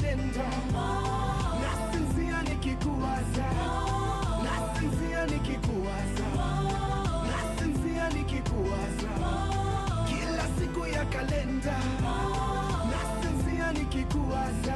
nenda. Nasinzia nikikuwaza. Nasinzia nikikuwaza. Nasinzia nikikuwaza. Kila siku ya kalenda. Nasinzia nikikuwaza.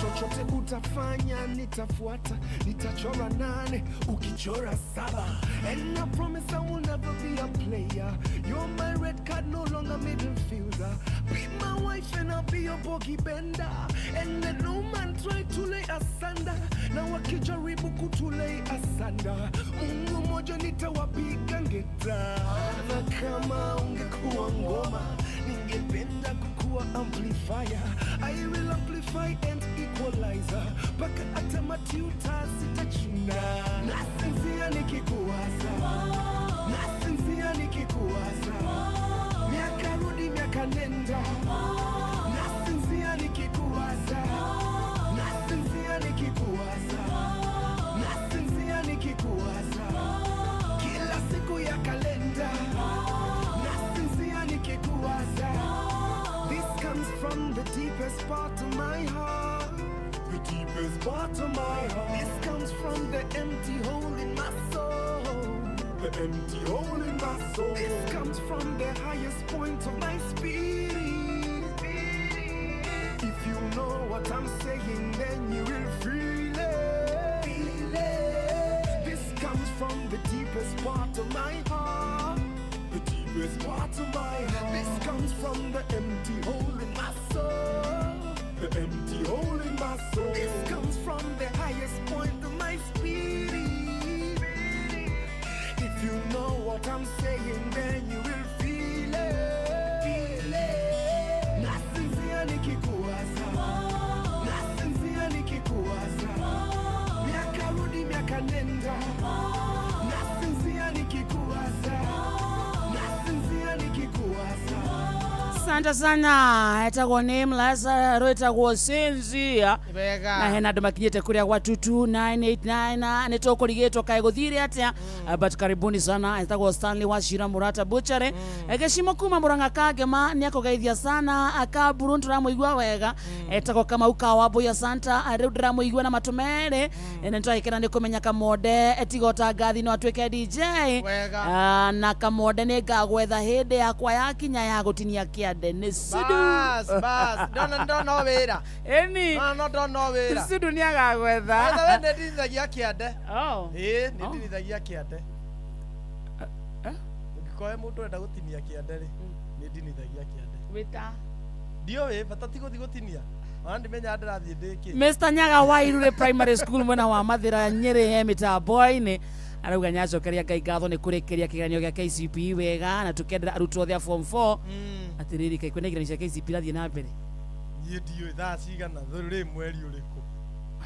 Chochote utafanya nitafuata, nitachora 8 ukichora 7. And I promise I will never be a player. You're my red card, no longer middle fielder. Be my wife and I'll be your bogey bender. And let no man try to lay asunder. Na wakijaribu kutulay asanda, Mungu moja nitawapiga ngeta. Na kama ungekuwa ngoma, ningependa kukuwa amplifier. I will amplify and equalizer. Baka ata matiuta sitachuna. Nasinzia nikikuwaza. Nasinzia nikikuwaza. Miaka rudi miaka nenda. Nasinzia nikikuwaza. Nasinzia nikikuwaza. Nasinzia nikikuwaza. Kila siku ya kalenda. Nasinzia nikikuwaza. This comes from the deepest part of my heart. The deepest part of my heart. This comes from the empty hole in my soul. The empty hole in my soul. This comes from the highest point of my spirit. If you know what I'm saying, then you will feel it. Feel it. This comes from the deepest part of my heart. The deepest part of my heart. This comes from the empty hole in my soul. The empty hole in my soul. This comes from the highest point of my spirit. If you know what I'm saying, then you will feel it. Feel it. Nasinzia nikikuwaza. Nasinzia nikikuwaza. Miaka rudi miaka nenda. Nasinzia nikikuwaza. Nasinzia nikikuwaza. Asante sana etagwo Nameless rwetagwo Sinzia na hena andu makinyite kuria gwa 22989 nitokurigetwo kae guthire atia but karibuni sana etagwo Stanley Wachira Murata Butchery egeshimo kuma Muranga Kagema ni akogeithia sana akaburu ndiramuigwa wega etagwo Kamau Kawambuya Santa ariu ndiramuigwa na matumere nitwahikira ni kumenya Kamode etigota ngathi no atweke DJ na Kamode ni ngagwetha hindi yakwa yakinya ya gutinia kiande ni Sudu bas don't wera eni no wera Sudu ni agagwetha wewe nditithagia kiande nditithagia kiande ukikoe mundu enda gutinia kiande ri nditithagia kiande wita dio we batati gutinia andi menya ndirathie ndiki Mr Nyaga Wairure Primary School mwena wa Mathira Nyeri mitambo-ini arauga nyacokeria Ngai ngatho ni kurikiria kigeranio gia KCPE wega na tukendera arutwo thia form 4 atiriri kai kwena kigeranio cia KCPE rathie na mbere nie dio thaa cigana thuri mweri uriku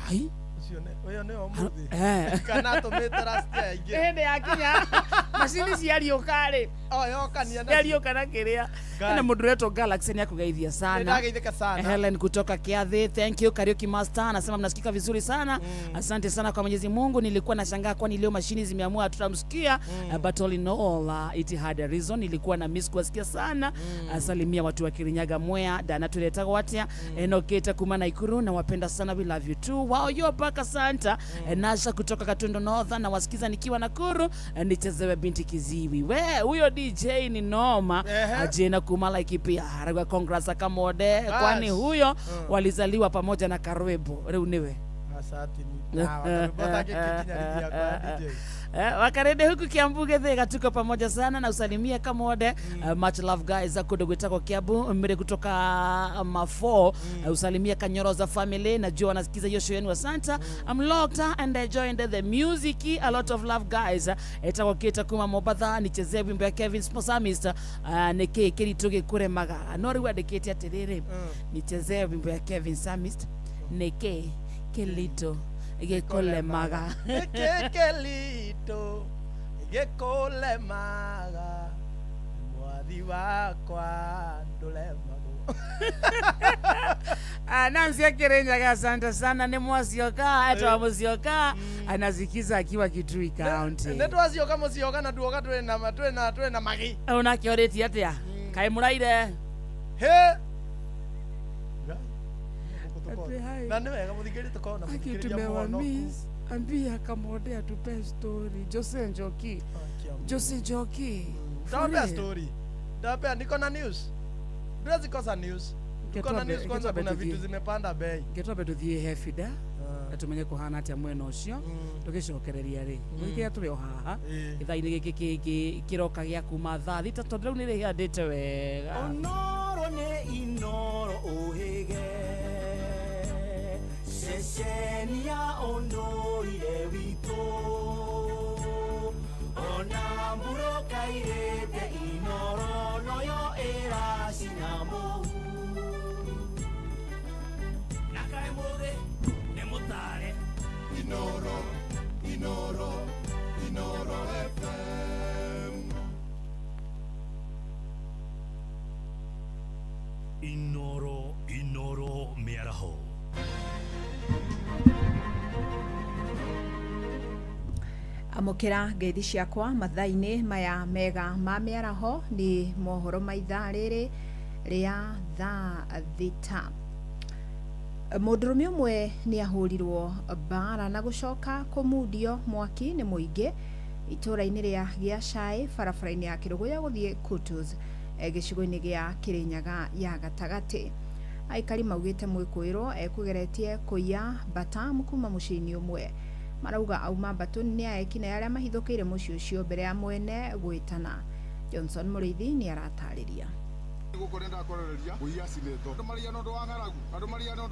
ai ucio ne omuthi kana tumite rasti aingi ende yakinya macini ciariuka ri yokania na ciariuka na kiria na mundu reto Galaxy ni akugeithia sana ndageithika sana Helen kutoka Kiathi thank you Karaoke Master anasema mnasikika vizuri sana asante sana kwa Mwenyezi Mungu nilikuwa nashangaa kwani leo mashini zimeamua tutamsikia but all in all it had a reason nilikuwa na miss kusikia sana asalimia watu wa Kirinyaga Mwea dana tuleta watia enoketa kumana Ikuru na wapenda sana we love you too wao yo paka Santa Nasha kutoka Katundo Northern na wasikiza nikiwa Nakuru nichezewe binti Kiziwi we huyo DJ ni noma ajena kumala ikipia haragwa congrats Kamode kwani huyo walizaliwa pamoja na Karwebo reu niwe asante ni botake kinyarithia kwa DJ wakarede huku Kiambu Githega tuko pamoja sana na usalimia Kamode much love guys akudo gwitako Kiambu mbere kutoka Mafo usalimia Kanyoroza family na jua wanasikiza hiyo show yenu asante I'm locked and enjoying the music a lot of love guys etako kita kuma Mobatha nichezee wimbo ya Kevin Sposamist neke kirituge kure maga nori wadeketi atiriri nichezee wimbo ya Kevin Samist neke kelito igekole maga kelito igekole maga mwathi wakwa ndulemago Namsia Kirinyaga asante sana ni mwasioka etwa mwasioka anazikiza akiwa Kitui County netwasioka mwasioka na tuoka twe na magi unakioreti atia kai muraire he tuko. Ati hai. Na niwe kamuthikiri tuko na muthikiri Akiwa miss ambia kamode atupe story. Jose Njoki. Jose Njoki. Tawapea story. Tawapea niko na news. Tuwezi kosa news. Tuko na news kwanza kuna vitu zimepanda bei. Ngetwa tuthie hefida. Atumenye kuhana atia mwena ucio. Tugicokereria ri. Gwikia turi o haha. Ithaini giki kiroka gia kuma thaa thita tondu riu ni rihandite wega. Onoro ne inoro ohege Sesenia ondoire wito Onamburo kairete inoro noyo era sinamo Nakae mode nemotare Inoro FM Inoro Miaraho Amukira ngeithi ciakwa mathaini maya mega ma miaraho ni mohoro maitha riri ria thaa thita. Mundurume umwe ni ahurirwo bara na gucoka kumudio mwaki ni muingi itura-ini ria Giacai barabara-ini ya Kiruguya guthie Kutus gicigo-ini gia Kirinyaga ya gatagati. Aikari maugite mwikuiro ekugeretie kuiya bata mukuma mucini umwe. Marauga auma batuni ni aekina yaria mahithukiire muci ucio mbere ya mwene gwitana. Johnson Muriithi ni aratariria. Gukorenda kororeria kuiya sineto andu maria nondo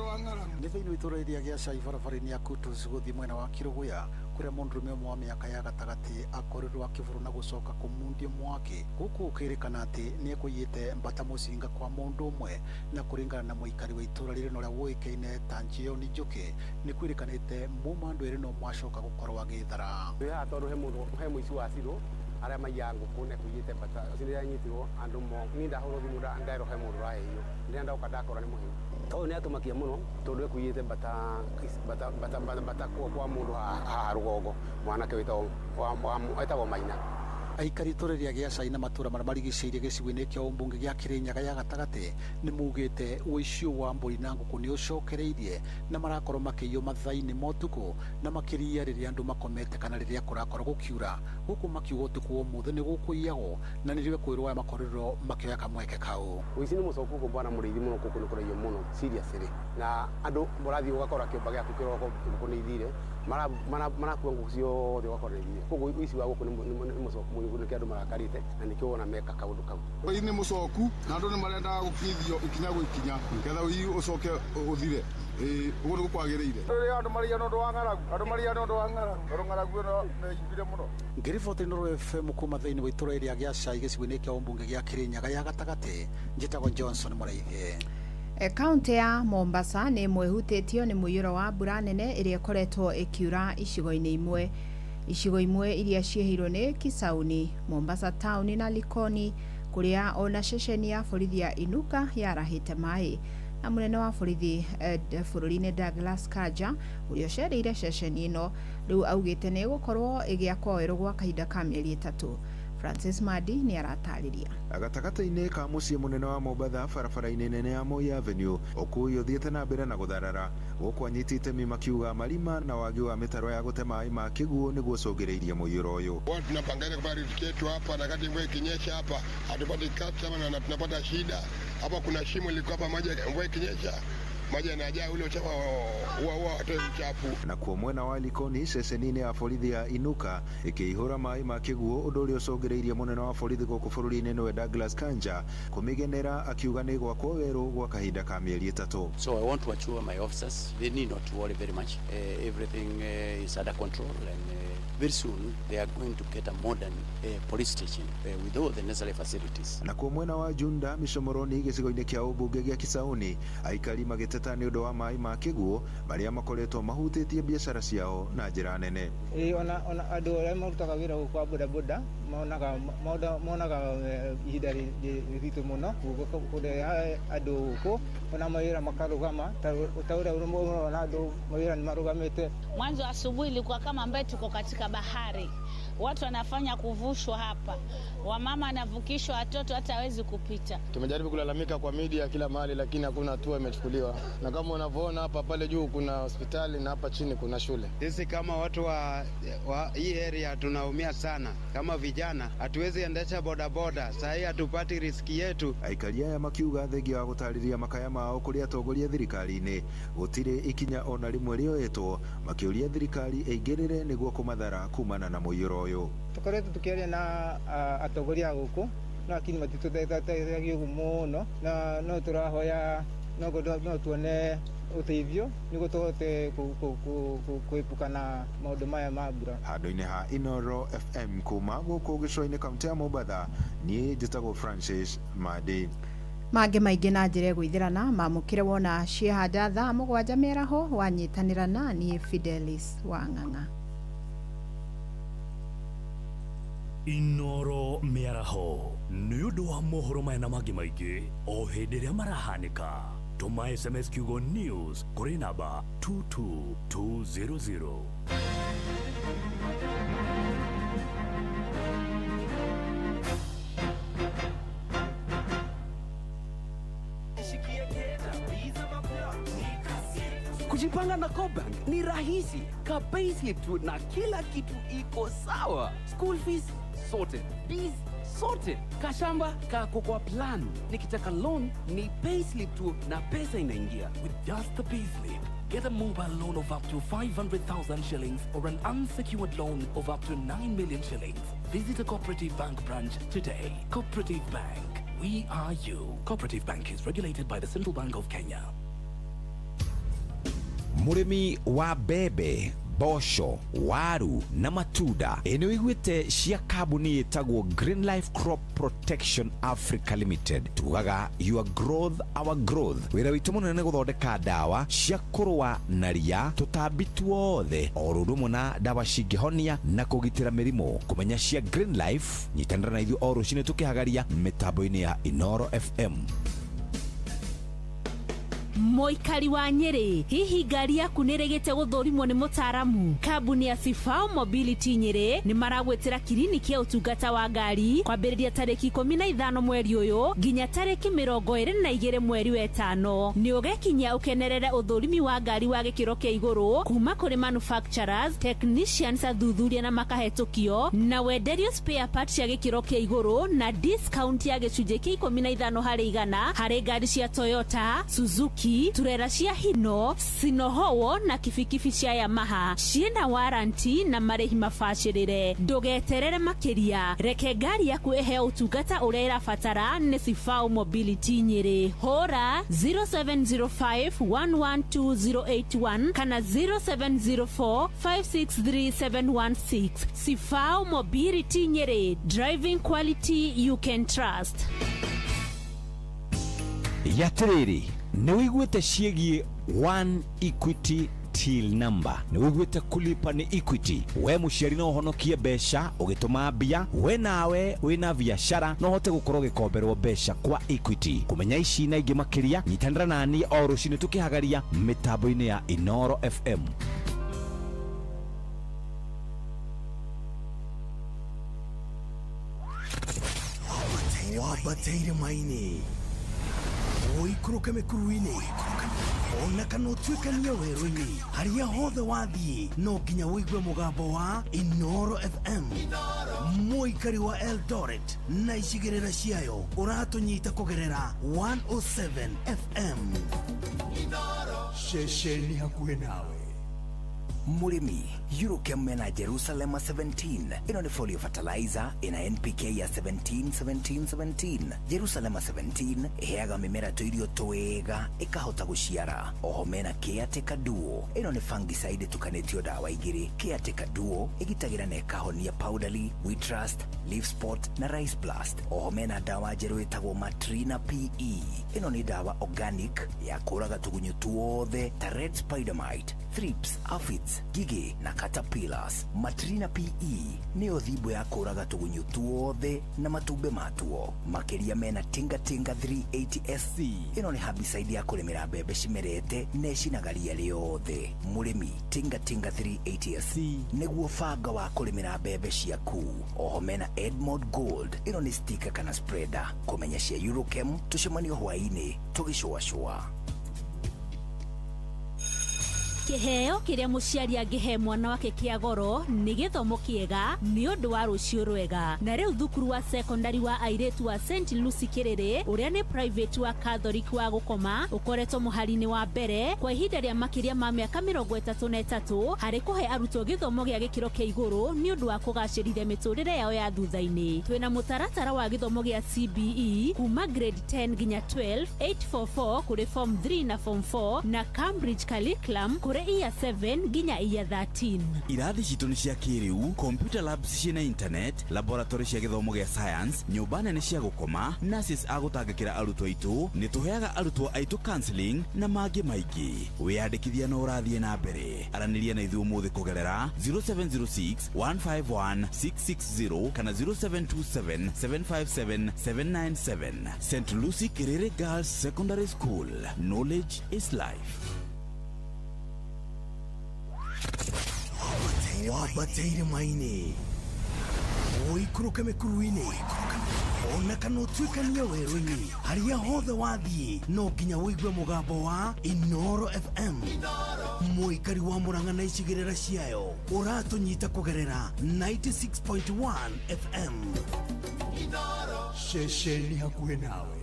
wangaragu ni thiini itura iria Giacai barabara-ini ya Kutus guthie mwena wa Kiruguya kuria mundurume umwe wa miaka ya gatagati akorirwo akivuru na gucoka kumundio mwaki guku ukirikana ati ni ekuyite mbata mucinga kwa mundu umwe na kuringana na muikari wa itura riri noria woikaine ta Njioni Njuki ni kwirikanite mumandu eri no mwacoka gukorwo agithara ya tondu he muici wa ciro aria maiyangu kune kuyite bata ciria nyitirwo andu mo ni ndahoro thimu ndairo he mundu raheyo ni ndauka ndakora ni muhimu to ni atumakia muno tondu ekuyite bata kwa mundu ha rugongo mwanake witao wa Maina. Aikari itura ria Giacai na matura maria marigiceirie gicigo-ini kia umbunge gia Kirinyaga ya gatagati ni mugite uicio wa mburi na nguku ni ucokereirie na marakorwo makiyo mathaini motuku na makiria riria andu makomete kana riria kurakorwo gukiura guku makiuga utuku umuthi ni gukuiyago na nirio kwirwo makorirwo makioya kamweke kau. Uici ni mucoku ko bwana Muriithi muno kuku ni kuraiyo muno seriously na andu murathi ugakora kiumba giaku kiroko nguku ni ithire marakuwa nguku ciothe ugakora ni ithire koguo uici wa guku ni mucoku ni kindu marakarite na nikio wona meka kaundu kau oi ni mucoku na andu ni marenda gukithio ikinya gwikinya ketha ui ucoke uthire ugu ni gukwagireire andu maria nondo wangaragu no ingire muno. Ngiriboti Nuru FM kuma thiini wa itura ria Giacai gicigo-ini kia umbunge gia Kirinyaga ya gatagati njitagwo Johnson Muriithi. Kaunti ya Mombasa ni mwehutitio ni muiyuro wa mbura nene iria ikoretwo ikiura icigo-ini imwe. Icigo imwe iria ciehirwo ni Kisauni, Mombasa Town na Likoni kuria ona ceceni ya borithi ya Inuka yarahite mai. Na munene wa borithi bururi-ini Douglas Kanja uria ucereire ceceni ino riu augite ni gukorwo igiakwo weru gwa kahinda ka mieri 3. Francis Madi ni aratariria. Gatagati-ini ka mucii munene wa Mombasa barabara-ini nene ya Moi Avenue ukui uthiite na mbere na gutharara guku anyitite itemi makiuga marima na wagi wa mitaro ya gute mai ma kiguo niguo cogereirie muiyuro uyu. Tunapangalia kwa riziki yetu hapa na kati mvua ikinyesha hapa hatupati kata na tunapata shida. Hapa kuna shimo liko hapa maji mvua ikinyesha maji yanajaa ule uchafu huwa atoe uchafu. Na kwa mwena wa Likoni ceceni-ini ya borithi ya Inuka ikihura mai ma kiguo undu uria ucogereirie munene wa borithi guku bururi-ini niwe Douglas Kanja kumigenera akiuga ni gwakwo weru gwa kahinda ka mieri 3. So I want to assure my officers they need not to worry very much. Everything is under control and very soon they are going to get a modern police station with all the necessary facilities. Na kwa mwena wa Junda Micomoroni gicigo-ini kia umbunge gia Kisauni aikari magiteta ni undu wa mai ma kiguo maria makoretwo mahutitie biashara ciao na njira nene. Ona andu aria marutaga wira kwa bodaboda monaga ihinda riritu muno kureha andu guku ona mawira makarugama ta uria unaona andu mawira ni marugamite. Mwanzo asubuhi ilikuwa kama ambaye tuko katika bahari. watu wanafanya kuvushwa hapa, wamama anavukishwa watoto hata hawezi kupita. Tumejaribu kulalamika kwa media kila mahali, lakini hakuna hatua imechukuliwa. Na kama unavyoona hapa, pale juu kuna hospitali na hapa chini kuna shule. Sisi kama watu wa hii area tunaumia sana. Kama vijana hatuwezi endesha bodaboda, sasa hii hatupati riski yetu. Aikaria ya makiuga thengia wa gutariria makaya mao kuria atongoria thirikari-ini gutire ikinya ona rimwe rioetwo makiuria thirikari eigirire niguo kumathara kumana na muiyuro uyu. Tukoretwo tukiaria na atongoria guku lakini matitutethagio muno na no turahoya no tuone uteithio niguo tuhote kuepuka na maundu maya ma mbura. Handu-ini ha Inoro FM kuma guku gicua-ini kaunti ya Mombatha, nie njitagwo Francis Madi. Mange maingi na njire gwithirana mamukire wona ciehanda thaa 7 mĩaraho wanyitanĩra na niĩ Fidelis Wang'ang'a. Inoro mĩaraho nĩ ũndũ wa mohoro maya na mangĩ maingĩ o hĩndĩ ĩrĩa marahanĩka. Tuma SMS kiugo news kũrĩ namba 22200. Kujipanga na Cobank ni rahisi. Ka payslip tu na kila kitu iko sawa. School fees sorted, bills sorted, kashamba kako kwa plan. Nikitaka loan ni payslip tu na pesa inaingia. With just the payslip, get a mobile loan of up to 500,000 shillings or an unsecured loan of up to 9 million shillings. Visit a Cooperative Bank branch today. Cooperative Bank, we are you. Cooperative Bank is regulated by the Central Bank of Kenya. Murimi wa bebe, bosho, waru na matunda eno igwite cia kambuni yetagwo Green Life Crop Protection Africa Limited. Tugaga your growth our growth. Wira witu munene guthondeka dawa cia kurwa na ria tutambi tuothe orurumo na dawa cingihonia na kugitira mirimo. Kumenya cia Green Life nyitanira na ithu oru cine tukihagaria mitambo-ini ya Inoro FM. Moikari wa Nyeri, hihi ngari yaku nĩrĩgĩte gũthũrimwo nĩ mũtaramu? Kambuni ya Sifao Mobility Nyeri nĩ maragwetera kiriniki ya ũtungata wa ngari kwambĩrĩria tarĩki 15 mweri ũyũ nginya tarĩki 22 mweri wa 5. Nĩ ũgekinya ũkenerere ũthũrimi wa ngari wa gĩkĩro kĩa igũrũ kuma kũrĩ manufacturers, technicians athuthuria na makahetũkio na wenderio spare parts cia gĩkĩro kĩa igũrũ na discount ya gĩcunjĩ kĩa 15% harĩ ngari cia Toyota, Suzuki, turera cia Hino, Sinohowo na kibikibi cia Yamaha ciena warranty na marĩhi mabacĩrĩre. Ndũgeterere makĩria, reke ngari yaku ĩhe ũtungata ũrĩa ĩrabatara nĩ Sifao Mobility Nyeri. Hora 0705112081 kana 0704563716. Sifao Mobility Nyeri, driving quality you can trust. Yatiriri nĩ wĩiguĩte ciĩgiĩ One Equity till number. Nĩ wĩiguĩte kulipa ni Equity. We mũciari no ũhonokie mbeca ũgĩtũma mbia, we nawe wĩna biacara no hote gũkorwo gĩkomberwo mbeca kwa Equity. Kumenya ici na ingĩ makĩria nyitanĩra nani o rũciinĩ tukĩhagaria mitambo-inĩ ya Inoro FM. Wabateire maini oikũrũke mĩkuru-inĩ ona kana ũtuĩkanie werũ-inĩ harĩa hothe wathiĩ no nginya wĩigue mũgambo wa Inoro FM. Mũikari wa Eldoret na icigĩrĩra ciayo ũratũnyita kũgerera 107 FM. Ceceni hakuhĩ nawe. Murimi, Eurochem na Jerusalem 17. Ino ni folio fertilizer ina NPK ya 17. Jerusalem 17 heaga mimera tuirio twega ikahota guciara. Oho mena Caretaker Duo. Ino ni fungicide tukanetio dawa igiri. Caretaker Duo igitagira na ikahonia powderly, wheat rust, leaf spot na rice blast. Oho mena dawa jeru itagwo Matrina PE. Ino ni dawa organic ya kuraga tugunyu tuothe ta red spider mite, thrips, aphids, gigi na caterpillars. Matrina PE nĩyo thimbo ya kũraga tũgunyũ tuothe na matumbĩ matuo. Makĩria mena Tinga Tinga 380 SC. Ĩno nĩ herbicide ya kũrĩmĩra mbembe cimerete na ĩcinaga ria rĩothe. Mũrĩmi, Tinga Tinga 380 SC nĩguo banga wa kũrĩmĩra mbembe ciaku. Oho mena Edmond Gold. Ĩno nĩ sticker kana spreader. Kũmenya cia Eurochem, tũcemanio hwaĩ-inĩ tũgĩcũacũa. Kiheo kiria muciari angihe mwana wake kia goro ni githomo kiega ni undu wa rucio rwega. Na riu thukuru wa secondary wa airetu wa St Lucy Kiriri uria ni private wa Catholic wa gukoma ukoretwo muhari-ini wa mbere kwa ihinda ria makiria ma miaka 33 hari kuhe arutwo githomo gia gikiro kia iguru ni undu wa kugacirithia miturire yao ya thutha-ini. Twina mutaratara wa githomo gia CBE kuma grade 10 nginya 12 844 kuri form 3 na form 4 na Cambridge curriculum kure iya 7 nginya iya 13. Irathi citu ni cia kiriu, computer labs ciina internet, laboratory cia githomo gia science, nyumba nene cia gukoma, nurses agutangikira arutwo aitu, ni tuheaga arutwo aitu counseling na mangi maingi. Wiyandikithia no urathie na mbere. Araniria na ithuĩ mũthĩ kugerera 0706 151 660 kana 0727 757 797. St Lucy Kiriri Girls Secondary School. Knowledge is life. Wabateire maini Oikuruke mekuruini Ona kanotwikania werũ-inĩ Haria hothe wathiĩ No nginya wĩigue mũgambo wa Inoro FM Mũikari wa Murang'a na icigĩrĩra ciayo Ũratũnyita kũgerera 96.1 FM Ceceni hakuhĩ nawe.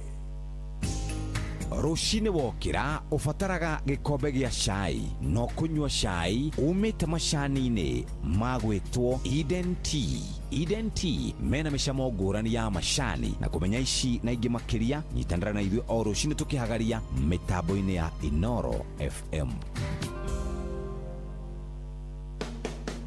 Rushini wokira ufataraga gikombe gia cai no kunywa cai umite macani-ini magwitwo Eden Tea. Eden Tea mena micamo ngũrani ya macani na kumenya ici na ingi makiria nyitandara na ithuĩ o rushini tukihagaria mitambo-ini ya Inoro FM.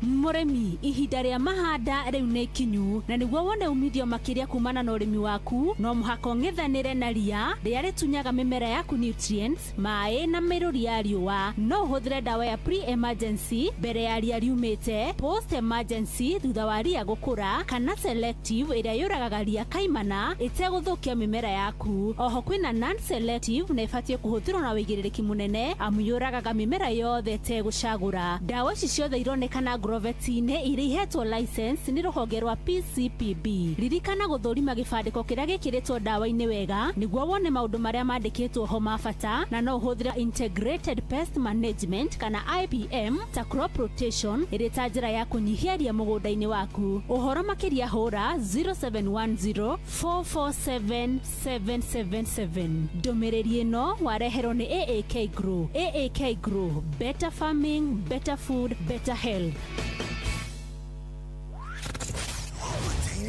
Muremi ihinda ria mahanda riu ni kinyu na niguo wone umithio makiria kumana na urimi waku no muhaka ong'ethanire na ria ria ritunyaga mimera yaku nutrients mai na miruri ya riua. No uhuthire dawa ya pre-emergency mbere ya ria riumite, post-emergency thutha wa ria gukura, kana selective iria yuragaga ria kaimana iteguthukia mimera yaku. Oho kwina non-selective na ibatie kuhuthirwo na wigiriki munene amu yuragaga mimera yothe tegucagura. Dawa ici ciothe ironekana Grovetine irihetwo license ni ruhonge rwa PCPB. Ririkana guthurima gibandiko kiria gikiritwo dawa-ini wega niguo wone maundu maria mandikitwo ho mabata na no uhuthira integrated pest management kana IPM ta crop rotation iri ta njira ya kunyihia ria mugunda-ini waku. Uhoro makiria hura 0710 447 777. Ndumiriri ino wareherwo ni AAK Grow. AAK Grow, better farming, better food, better health.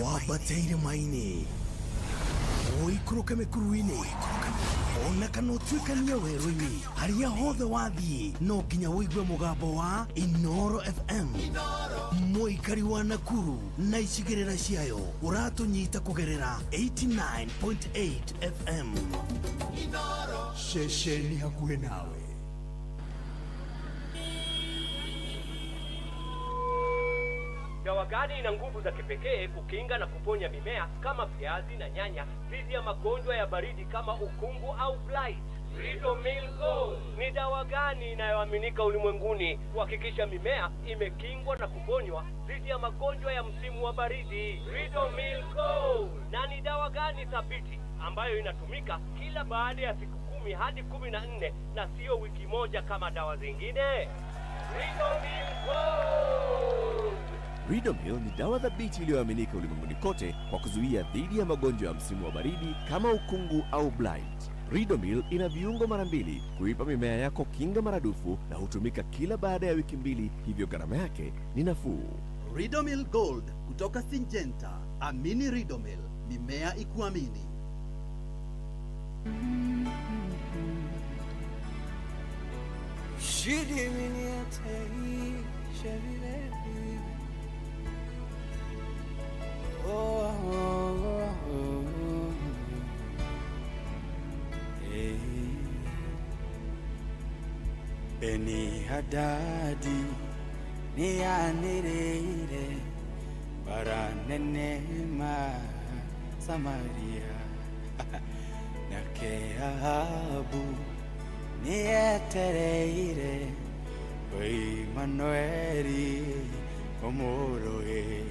Wabateire maini Oikuruke mekuruini Ona kanotwikania werũ-inĩ Haria hothe wathiĩ No nginya wĩigue mũgambo wa Inoro FM Mũikari wa Nakuru na icigĩrĩra ciayo Ũratũnyita kũgerera 89.8 FM Ceceni hakuhĩ nawe. Dawa gani ina nguvu za kipekee kukinga na kuponya mimea kama viazi na nyanya dhidi ya magonjwa ya baridi kama ukungu au blight? Ridomil Gold ni dawa gani inayoaminika ulimwenguni kuhakikisha mimea imekingwa na kuponywa dhidi ya magonjwa ya msimu wa baridi? Ridomil Gold. Na ni dawa gani thabiti ambayo inatumika kila baada ya siku 10 hadi 14 na sio wiki moja kama dawa zingine? Ridomil Gold. Ridomil ni dawa thabiti iliyoaminika ulimwenguni kote kwa kuzuia dhidi ya magonjwa ya msimu wa baridi kama ukungu au blight. Ridomil ina viungo mara 2 kuipa mimea yako kinga maradufu na hutumika kila baada ya wiki 2, hivyo gharama yake ni nafuu. Ridomil Gold kutoka Syngenta. Amini Ridomil, mimea ikuamini. Beni Hadadi niyanĩrĩire bara nene ma Samaria nake Ahabu nĩetereire Imanueli ũmũrũĩre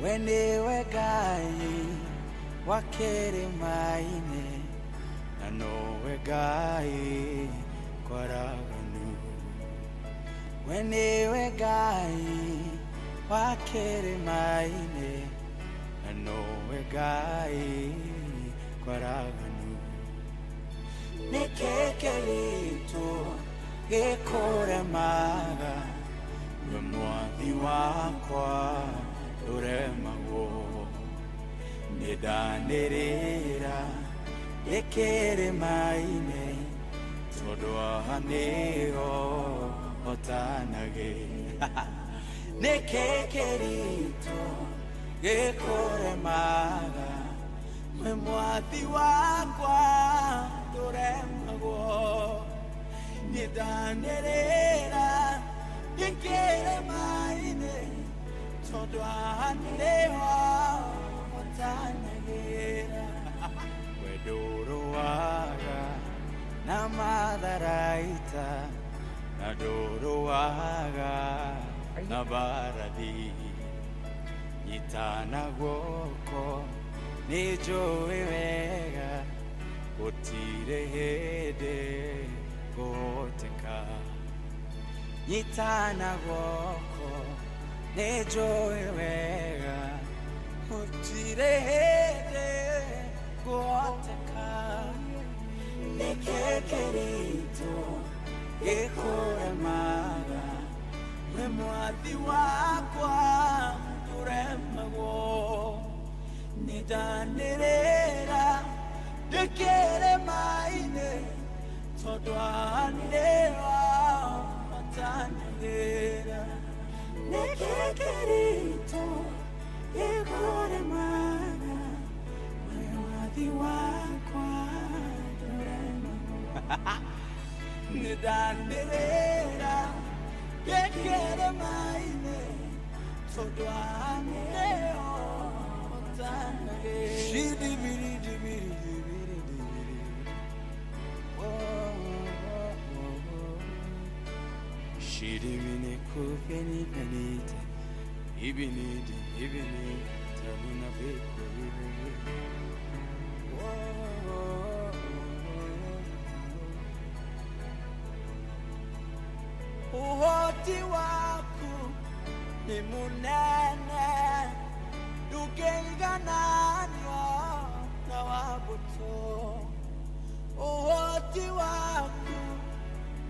we nĩwe Ngai wa kĩrĩma-inĩ na nowe Ngai kwaraganu we nĩwe Ngai wa kĩrĩma-inĩ na nowe Ngai kwaraganu nĩkĩ kĩritũ gĩkũremaga we mwathi wakwa ndũremagwo nĩndanĩrĩra gĩkĩrĩma-inĩ tondũ haha nĩho hotanagĩra nĩkĩ kĩritũ gĩkũremaga we mwathi wakwa ndũremagwo nĩndanĩrĩra gĩkĩrĩma-inĩ tondũ haha nĩho hotanagĩra we ndũrũaga na matharaita na ndũrũaga na mbarathi nyitana guoko nĩnjũĩ wega gũtirĩ hĩndĩ gũhoteka nyitana guoko nĩnjũĩ wega gũtirĩ hĩndĩ gũhoteka nĩkĩ kĩritũ gĩkũremaga we mwathi wakwa ndũremagwo nĩndanĩrĩra gĩkĩrĩma-inĩ tondũ haha nĩho hotanagĩra nĩkĩ kĩritũ gĩkũremaga we mwathi wakwa ndũremagwo nĩndanĩrĩra gĩkĩrĩma-inĩ tondũ haha nĩho Shidimine kufeni penite ibinide tabuna beko uhoti waku ni munene ndũkĩigananio na wabũtũ ũhoti waku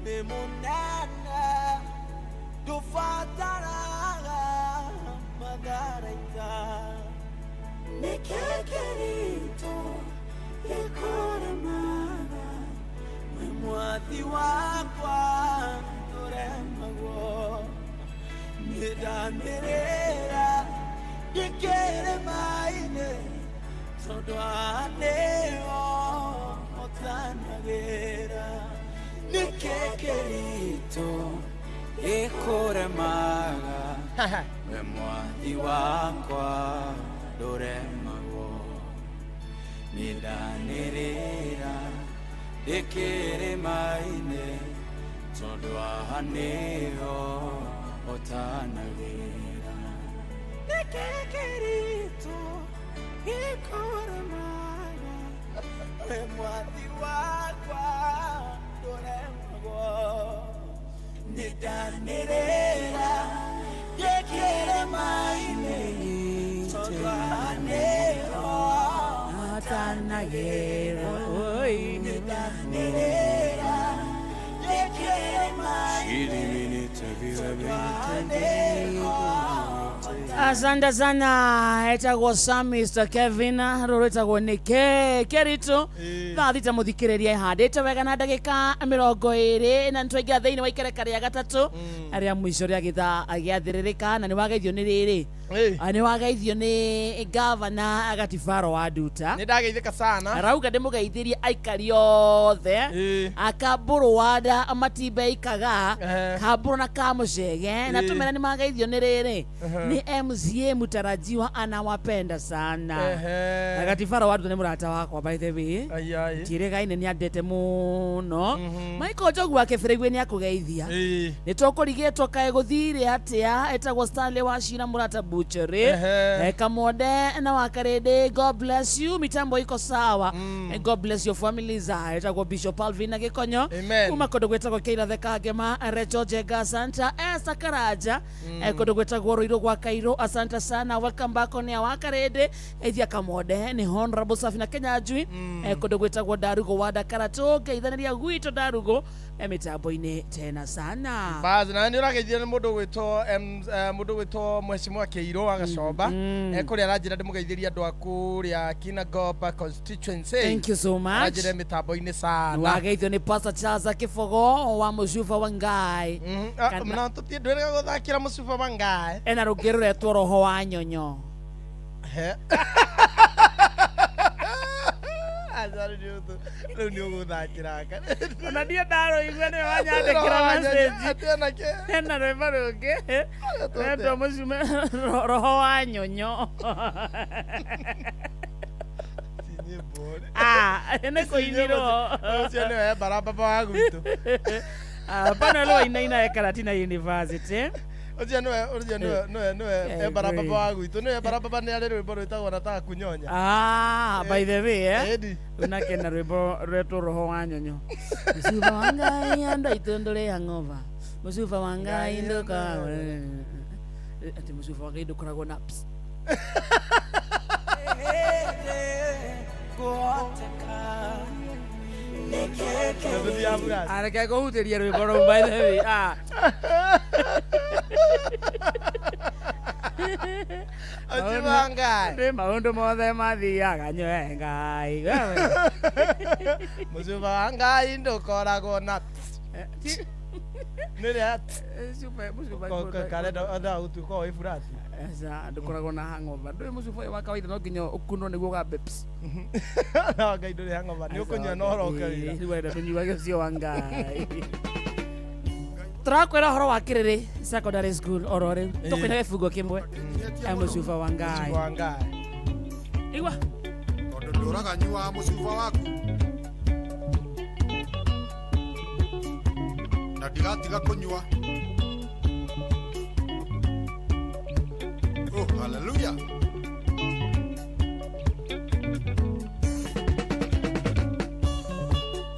nĩ mũnene ndũbataraga matharaita nĩkĩ kĩritũ gĩkũremaga we mwathi wakwa ndũremagwo nĩndanĩrĩra gĩkĩrĩma-inĩ tondũ haha nĩho hotanagĩra nĩkĩ kĩritũ gĩkũremaga we mwathi wakwa ndũremagwo nĩndanĩrĩra gĩkĩrĩma-inĩ tondũ haha nĩho hotanagĩra nĩkĩ kĩritũ gĩkũremaga we mwathi wakwa ndũremagwo nĩndanĩrĩra gĩkĩrĩma-inĩ tondũ haha nĩho hotanagĩra nĩndanĩrĩra Asante sana, etagwo Sam Mr. Kevin, rũrũ etagwo nĩ Keritu. Thaa thita mũthikĩrĩria ihandĩte wega na ndagĩka 20 na nĩtwaingĩra thĩinĩ wa ikereka rĩa gatatũ arĩa mũico rĩa gĩthaa gĩathĩrĩrĩka na nĩ wageithio nĩ rĩrĩ Ani wagaithio ni governor Agatifaro wa Nduta. Ni ndageithika sana. Rauga ndimugeithirie aikari othe. Akamburu wada matimbe ikaga. Kamburu na Kamucege na tumena ni magaithio ni riri. Ni MCA mutarajiwa anawapenda sana. Agatifaro wa Nduta ni murata wakwa by the way. Tirega-ine ni andete muno. Michael Njogu wa Kĩbĩrĩgwe ni akugeithia. Ni tukurigetwo kae guthire atia etagwo Stanley Wachira murata Butchery. Kamode na Wakarede, God bless you. Mitambo iko sawa. God bless your families. Etagwo Bishop Alvin na Gikonyo. Kuma kodo gwetagwo Keira the Kagema, Recho Jega Santa, Esa Karaja. Kodo gwetagwo Roiro gwa Kairo. Asante sana. Welcome back on ya Wakarede. Ethia Kamode ni Honorable Safina Kenya Ajui. Kodo gwetagwo Darugo wada Karato. Geithaniria gwito Darugo. Mitambo ine tena sana. Bazi na ni urageithia ni mundu gwitwo Mheshimiwa Keiro Agacoba. Kuri arajira ndimugeithiria andu aku ria Kinagoba constituency. Thank you so much. Arajira mitambo ine sana. Wageithio ni Pastor Charles Kifogo wa Mucuba wa Ngai. Na tutie ndwere guthakira Mucuba wa Ngai. Ena rugero retwo roho wa nyonyo. Azari niutu. Leo ni uguthakiraka. Ona ndia ndaro igwe ni wanyandikira message. Ena rwimbo rungi. Retwo Mucuba roho wa nyonyo. Ene kuiniro. Ucio ni we barababa wa gwitu. Pana lo ina Karatina University. Ucio ni we barababa wa gwitu. Ni barababa ni ari rwimbo rwitagwo nataka kunyonya. By the way, unakena rwimbo rwetu roho wa nyonyo. Mucuba wa Ngai ando itundure hangover. Mucuba wa Ngai ndoka. Ati Mucuba wa Ngai ndokoragwo na ps. Areke kuhutiria rwimbo rou by the way. Mucuba Ngai. Ndi maundu mothe mathiaga nyoe Ngai. Mucuba wa Ngai ndokoragwo na Niria super kalenda ada utuko wa ifurati. Esa ndokoragwo na hangover. Ndui Mucuba wa kawaida no nginya ukuno niguo gambe. Na Ngai nduri hangover. Ni ukunywa no rokaira. Ni wenda tunyuage cio wa Ngai. Turakwira horo wa Kiriri secondary school orore. Tukwina gifungo kimwe. Mucuba wa Ngai. Mucuba wa Ngai. Igwa. Tondu nduraga nyua Mucuba waku. Na ndigatiga kunyua. Oh, hallelujah.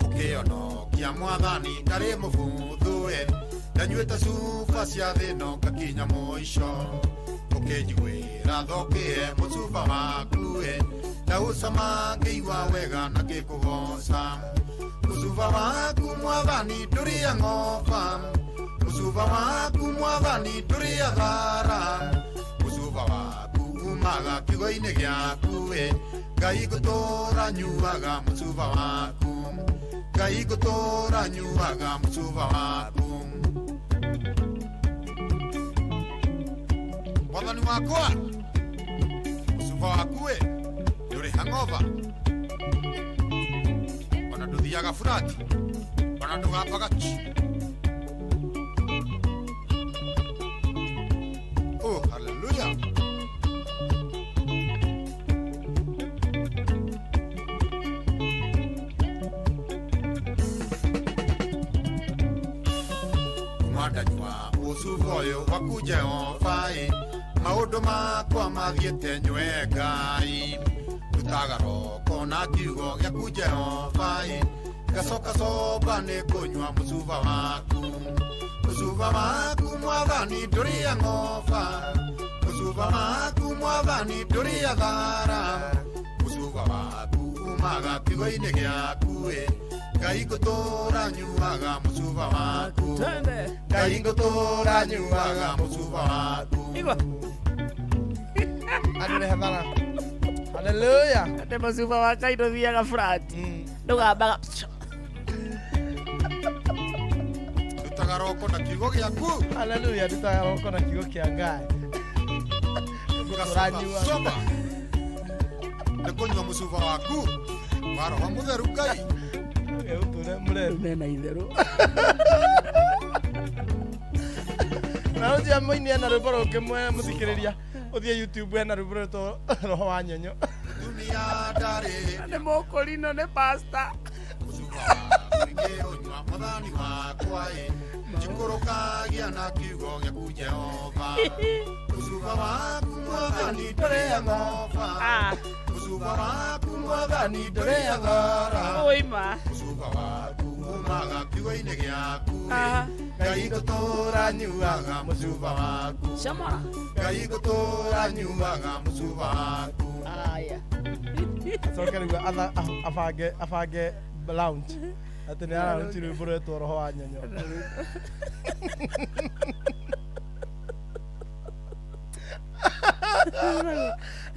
Ukiono kia mwathani ndari mubuthuwe ndanyuite cuba cia thino ngakinya muico ukinjiguira thokie Mucuba waku ndaucama ngiigua wega na ngikugoca Mucuba waku mwathani nduria ng'oba Mucuba waku mwathani nduria thara Mucuba waku umaga kiugo-ini giaku Ngai ngutura nyuaga Mucuba waku Ngai ngutura nyuaga Mucuba waku Mwathani wakwa Mucuba waku nduri hangover ona nduthiaga furati ona ndugambaga Oh, hallelujah. Kumandanywa Mucuba uyu waku Jehova maundu makwa mathiete nywe Ngai ndutaga roko na kiugo giaku Jehova ngacoka coba ni kunywa Mucuba waku Mucuba waku mwathani nduria ng'oba Mucuba waku mwathani nduria thara Mucuba waku umaga kiugo-ini giaku Ngai ngutura nyuaga Mucuba waku Ngai ngutura nyuaga Mucuba waku Andure hadhara. Hallelujah. Ate Mucuba wa Ngai nduthiaga furati. Ndugambaga ndutaga roko na kiugo giaku. Hallelujah, ndutaga roko na kiugo kia Ngai. Ranyua. Soba. Nĩkũnyua mũcuba waku. Waroho mũtheru Ngai. Ũtũre mũrero. Mena itherũ. Na ũthia mũini ena rwĩmbo rũngĩ mũthikĩrĩria. Ũthie YouTube ena rwĩmbo rwĩtwo Roho wa Nyonyo. Dunia ndarĩ. Nĩ mũkũrinũ nĩ pastor. Ũnyua mwathani wakwa njikũrũkagia na kiugo gĩaku Jehova. Mũcuba waku mwathani ndũrĩa ngoba. Mũcuba waku mwathani ndũrĩa thara. Oima. Mũcuba waku umaga kiugo-inĩ gĩaku. Ngai ngũtũra nyuaga mũcuba waku. Camara. Ngai ngũtũra nyuaga mũcuba waku. Aya. Acoke rĩu abange lounge. Atĩ nĩ araruti rwĩmbo rwĩtwo Roho wa Nyonyo.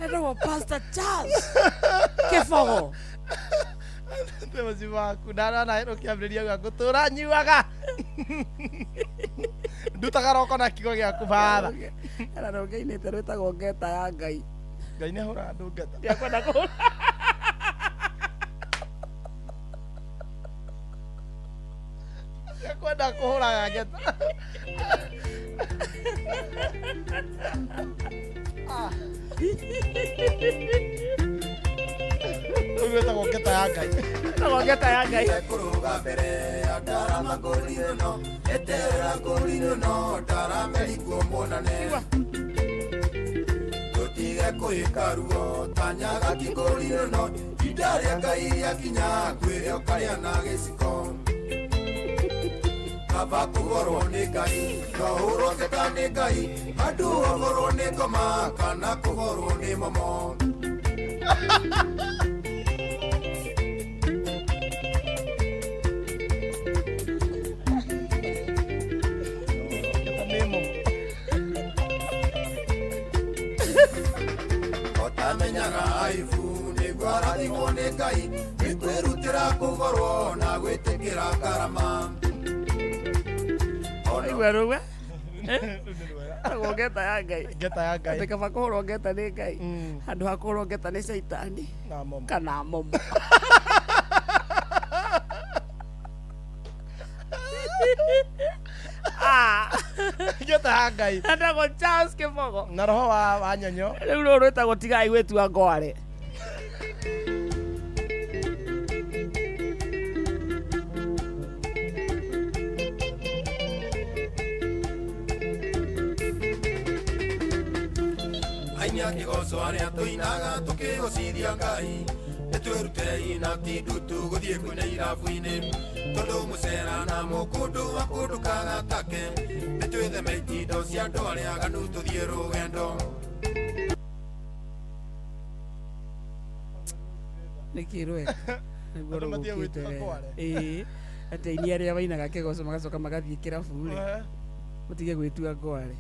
Endo Pastor Charles Kefogo. Nĩ mũciĩ waku ndarana ũkĩambĩrĩria gwa ngũtũra nyuaga. Ndutaga roko na kiugo gĩaku Father. Era rũngĩ-inĩte rwĩtagwo ngeta ya Ngai. Ngai nĩ ahũraga andũ ngeta. Ndiakwenda kũhũra. Kwenda kuhuraga ngeta. Gwĩtagwo ngeta ya Ngai. Gwĩtagwo ngeta ya Ngai. Kũrũga mbere ndarama ngũrino no eterera ngũrino no ndarameri kuomonane. Tũtige kwĩka ruo tanyaga kĩngũrino no ihinda rĩa Ngai rĩakinya kwĩrĩa ũkarĩa na gĩciko. Kaba kũgorwo nĩ Ngai no ũrokeka nĩ Ngai andũ ũgorwo nĩ ngoma kana kũgorwo nĩ momo. Otamenyaga aibu nĩguo arathimwo nĩ Ngai nĩ kwĩrutĩra kũgorwo na gwĩtĩkĩra karama. Igua rũwe? Ngeta ya Ngai. Ngeta ya Ngai. Atĩ kaba kũhũrwo ngeta nĩ Ngai. Handũ ha kũhũrwo ngeta nĩ Caitani. Kana momo. Ngeta ya Ngai. Ndagwo Charles Kefogo. Na Roho wa Nyonyo. Rĩu rũrũ rwĩtagwo tigai gwĩtua ngware. Ainia kĩgoco arĩa tũinaga tũkĩgocithia Ngai nĩtwĩrutĩre ina ti ndutu gũthiĩ kwĩna irabu-inĩ tondũ mũcera na mũkũndũ wa kũndũ kagatake nĩtwĩtheme itindo cia andũ arĩa aganu tũthiĩ rũgendo. Nĩkĩ rweka? Nĩguo rũgũkĩte. Ĩĩ. Atĩ aini arĩa mainaga kĩgoco magacoka magathiĩ kĩrabu-rĩ. Mũtige gwĩtua ngware.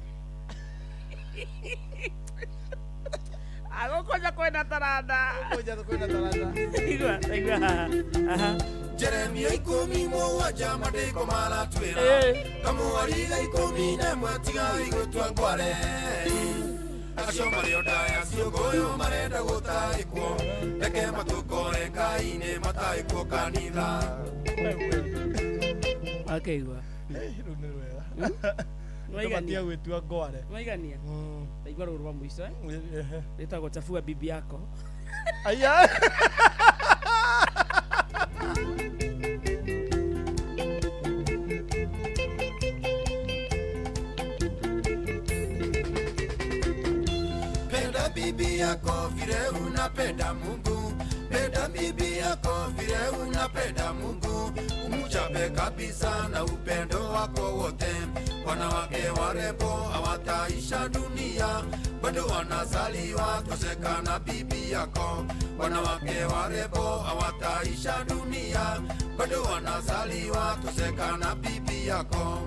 Agũkũnja kwĩna taranda. Agũkũnja kwĩna taranda. Igua haha. Jeremia 17 maandĩko maratwĩra kamũari ga 11 tigai gũtua ngware. Acio marĩ ndaya ciũngũyũ marenda gũtahĩkwo reke matũkore Ngai-inĩ matahĩkwo kanitha. Akaigua. Rĩu nĩ rwega. Maigania gwĩtua ngware. Maigania. Ndaigua rũrũ rwa mũico rĩtagwo chafua bibi yako. Aya. Penda bibi yako vile unapenda Mungu. Penda bibi yako vile unapenda Mungu. Umchape kabisa na upendo wako wote. Wanawake warembo hawataisha dunia, bado wanazaliwa tosheka na bibi yako. Wanawake warembo hawataisha dunia, bado wanazaliwa tosheka na bibi yako.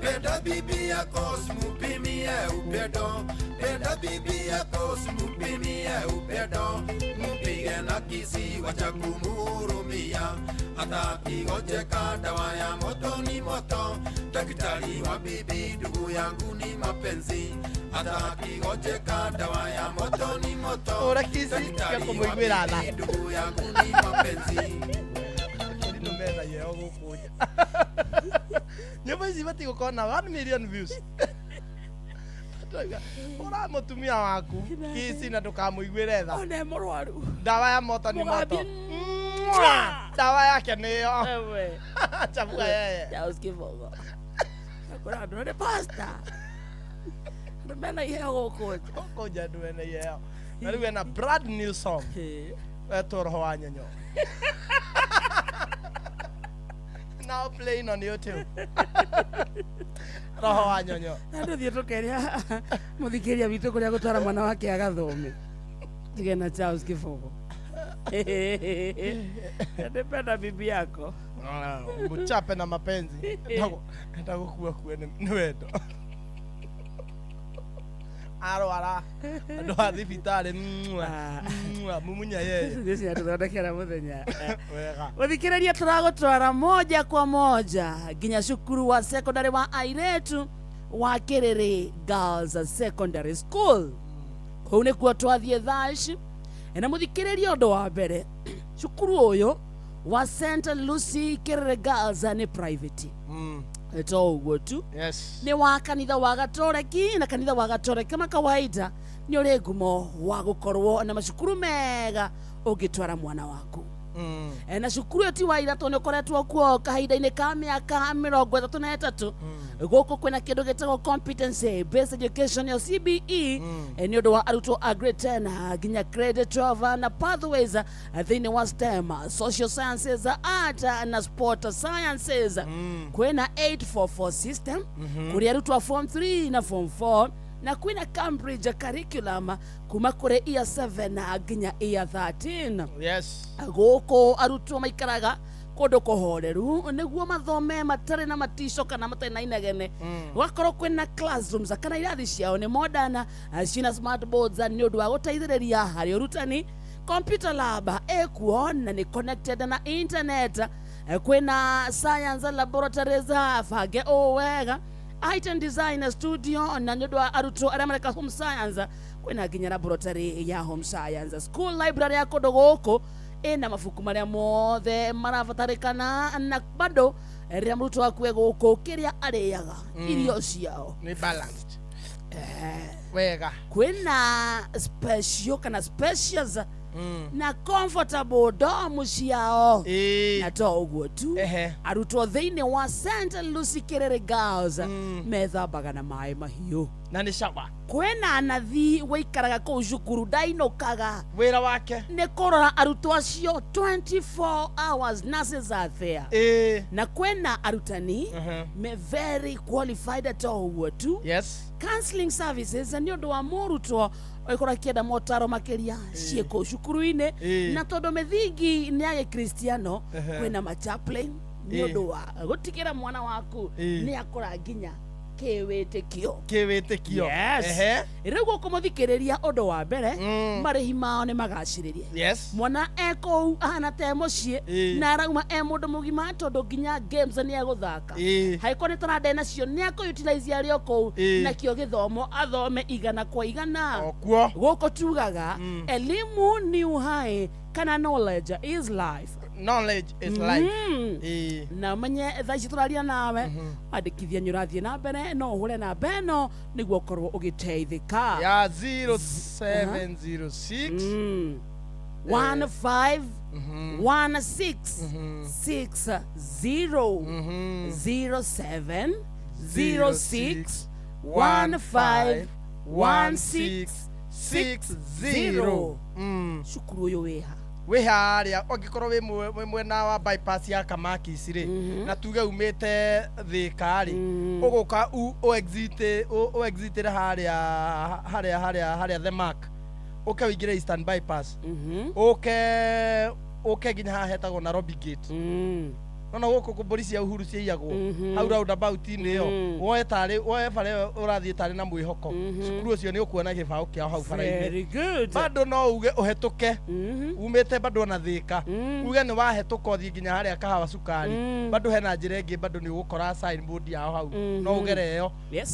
Penda bibi yako simupimie upendo. Penda bibi yako simupimie upendo. Mupige aliye na kisiwa cha kumhurumia, hata akigojeka dawa ya moto ni moto. Daktari wa bibi ndugu yangu ni mapenzi, hata akigojeka dawa ya moto ni moto. Daktari wa bibi ndugu yangu ni mapenzi. Meza yao kuja. Nyumba hizi bati uko na 1 million views. Ora mutumia waku kisi na tukamuigwire tha. One murwaru. Dawa ya moto ni moto. Dawa yake niyo. Ewe. Chafuka yeye. Ya uskivogo. Akora ndo ne pasta. Mbona yeye kuja. Kuja ndo ne yeye. Naliwe na brand new song. Etoro wanyanyo. Now playing on YouTube. Roho wa nyonyo. Ndio thie tukeria muthikiria bitu kuria gutwara mwana wake agathome. Igena Charles Kifogo. Ndependa bibi yako. Mchape na mapenzi. Nitakuwa kuene ni wendo. Arwara. Ndo athibitari mumunya yeye. Sisi tuthondekera muthenya. Uthikireria turagutwara moja kwa moja ginya cukuru wa secondary wa airetu wa Kiriri Girls Secondary School. Kuu nikuo twathie thaci na muthikireria undu wa mbere cukuru uyu wa St Lucy Kiriri Girls ni private. Eto uguo tu. Yes. Ni wa kanitha wa Gatoreki, na kanitha wa Gatoreki kama kawaida ni uri ngumo wa gukorwo na macukuru mega ugitwara mwana waku. Na cukuru eti wa iratu ni ukoretwo kuo kahinda-ini ka miaka 33 guku kwina kindu gitagwo competency based education ya CBE ni undu wa arutwo a grade 10 ginya grade 12 na pathways thiini wa STEM, social sciences, art na sport sciences. Kwina 844 system kuri arutwo form 3 na form 4 na kwina Cambridge curriculum kuma kure year 7 ginya year 13. Yes. Guku arutwo maikaraga kundu kuhoreru niguo mathome matare na matisho kana matare na inegene. Wakorwo kwina classrooms kana irathi ciao ni modern, cina smart boards ni undu wa guteithiriria hari urutani. Computer lab ekuo na ni connected na internet. Kwina science laboratories fage wega. Art and Design Studio na nyodwa arutwo aria mareka home science kwina ginya laboratory ya home science. School library ya kundu guku ina mabuku maria mothe marabatarikana na bado ria murutwo akwe guku kiria ariaga irio ciao ni balanced. Wega kwina special kana specials na comfortable dorm ciao na to uguo tu arutwo thiini wa St Lucy Kiriri Girls methambaga na mai mahiu na ni shawa. Kwena nathi waikaraga kuu cukuru ndainukaga wira wake ni kurora arutwo acio 24 hours nurses are there. Na kwena arutani me very qualified to uguo tu. Yes. Counseling services ni undu wa murutwo ikora kienda motaro makeria cieko cukuru-ini na tondu mithingi ni ya Kristiano kwina machaplain ni undu wa gutikira mwana waku ni akora ginya kiwitikio. Yes. Riu gukumuthikireria undu wa mbere marihi mao ni magaciririe. Yes. Mwana eko ahana te mucii na arauma mundu mugima tondu ginya games ni eguthaka. Haiko ni tarande nacio ni akuyutilize ario kou na kio githomo athome igana kwa igana. Guko tugaga elimu ni uhai kana knowledge is life. Knowledge is life. Na manye thaici turaria nawe andikithia nyurathie na mbere no hure na beno niguo korwo ugiteithika ya 0706 15 16 60 07 06 15 16 60. Shukuru uyu wiha wiharia ongikorwo wi mwena wa bypass ya Kamakis ri na tuge umite Thika ri uguka o exit haria the mark uke wingire Eastern bypass uke ginya hetagwo Nairobi gate nona goko kumburi ya uhuru ciiyagwo hau roundabout ni yo woe bare urathie tare na mwihoko cukuru ucio ni ukuona gibao kiao hau bara-ini bado no uge uhetuke umite bado na thika uge ni wahetuka uthie nginya haria kahawa sukari bado hena njira ingi bado ni ugukora signboard yao hau no ugere yo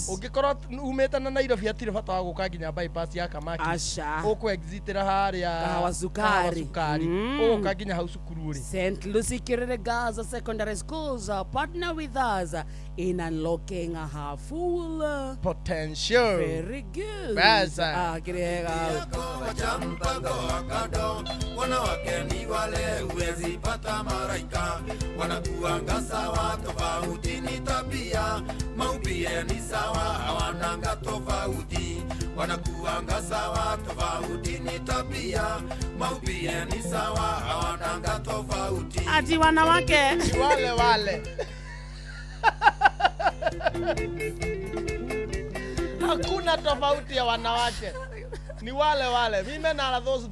ungikorwo umite na Nairobi atire bata wa guka nginya bypass ya Kamaki uku exitira haria kahawa sukari uguka nginya hau cukuru ri St. Lucie Kirere Girls Secondary Schools partner with us in unlocking her full potential. Very good. Basa. Wanawake ni wale huwezi pata maraika, wanakuanga sawa, tofauti ni tabia, maubie ni sawa, hawananga tofauti. Wanakuanga sawa, tofauti ni tabia, maubie ni sawa, hawananga tofauti. Ati wanawake wale hakuna tofauti ya wanawake, ni wale mimi na those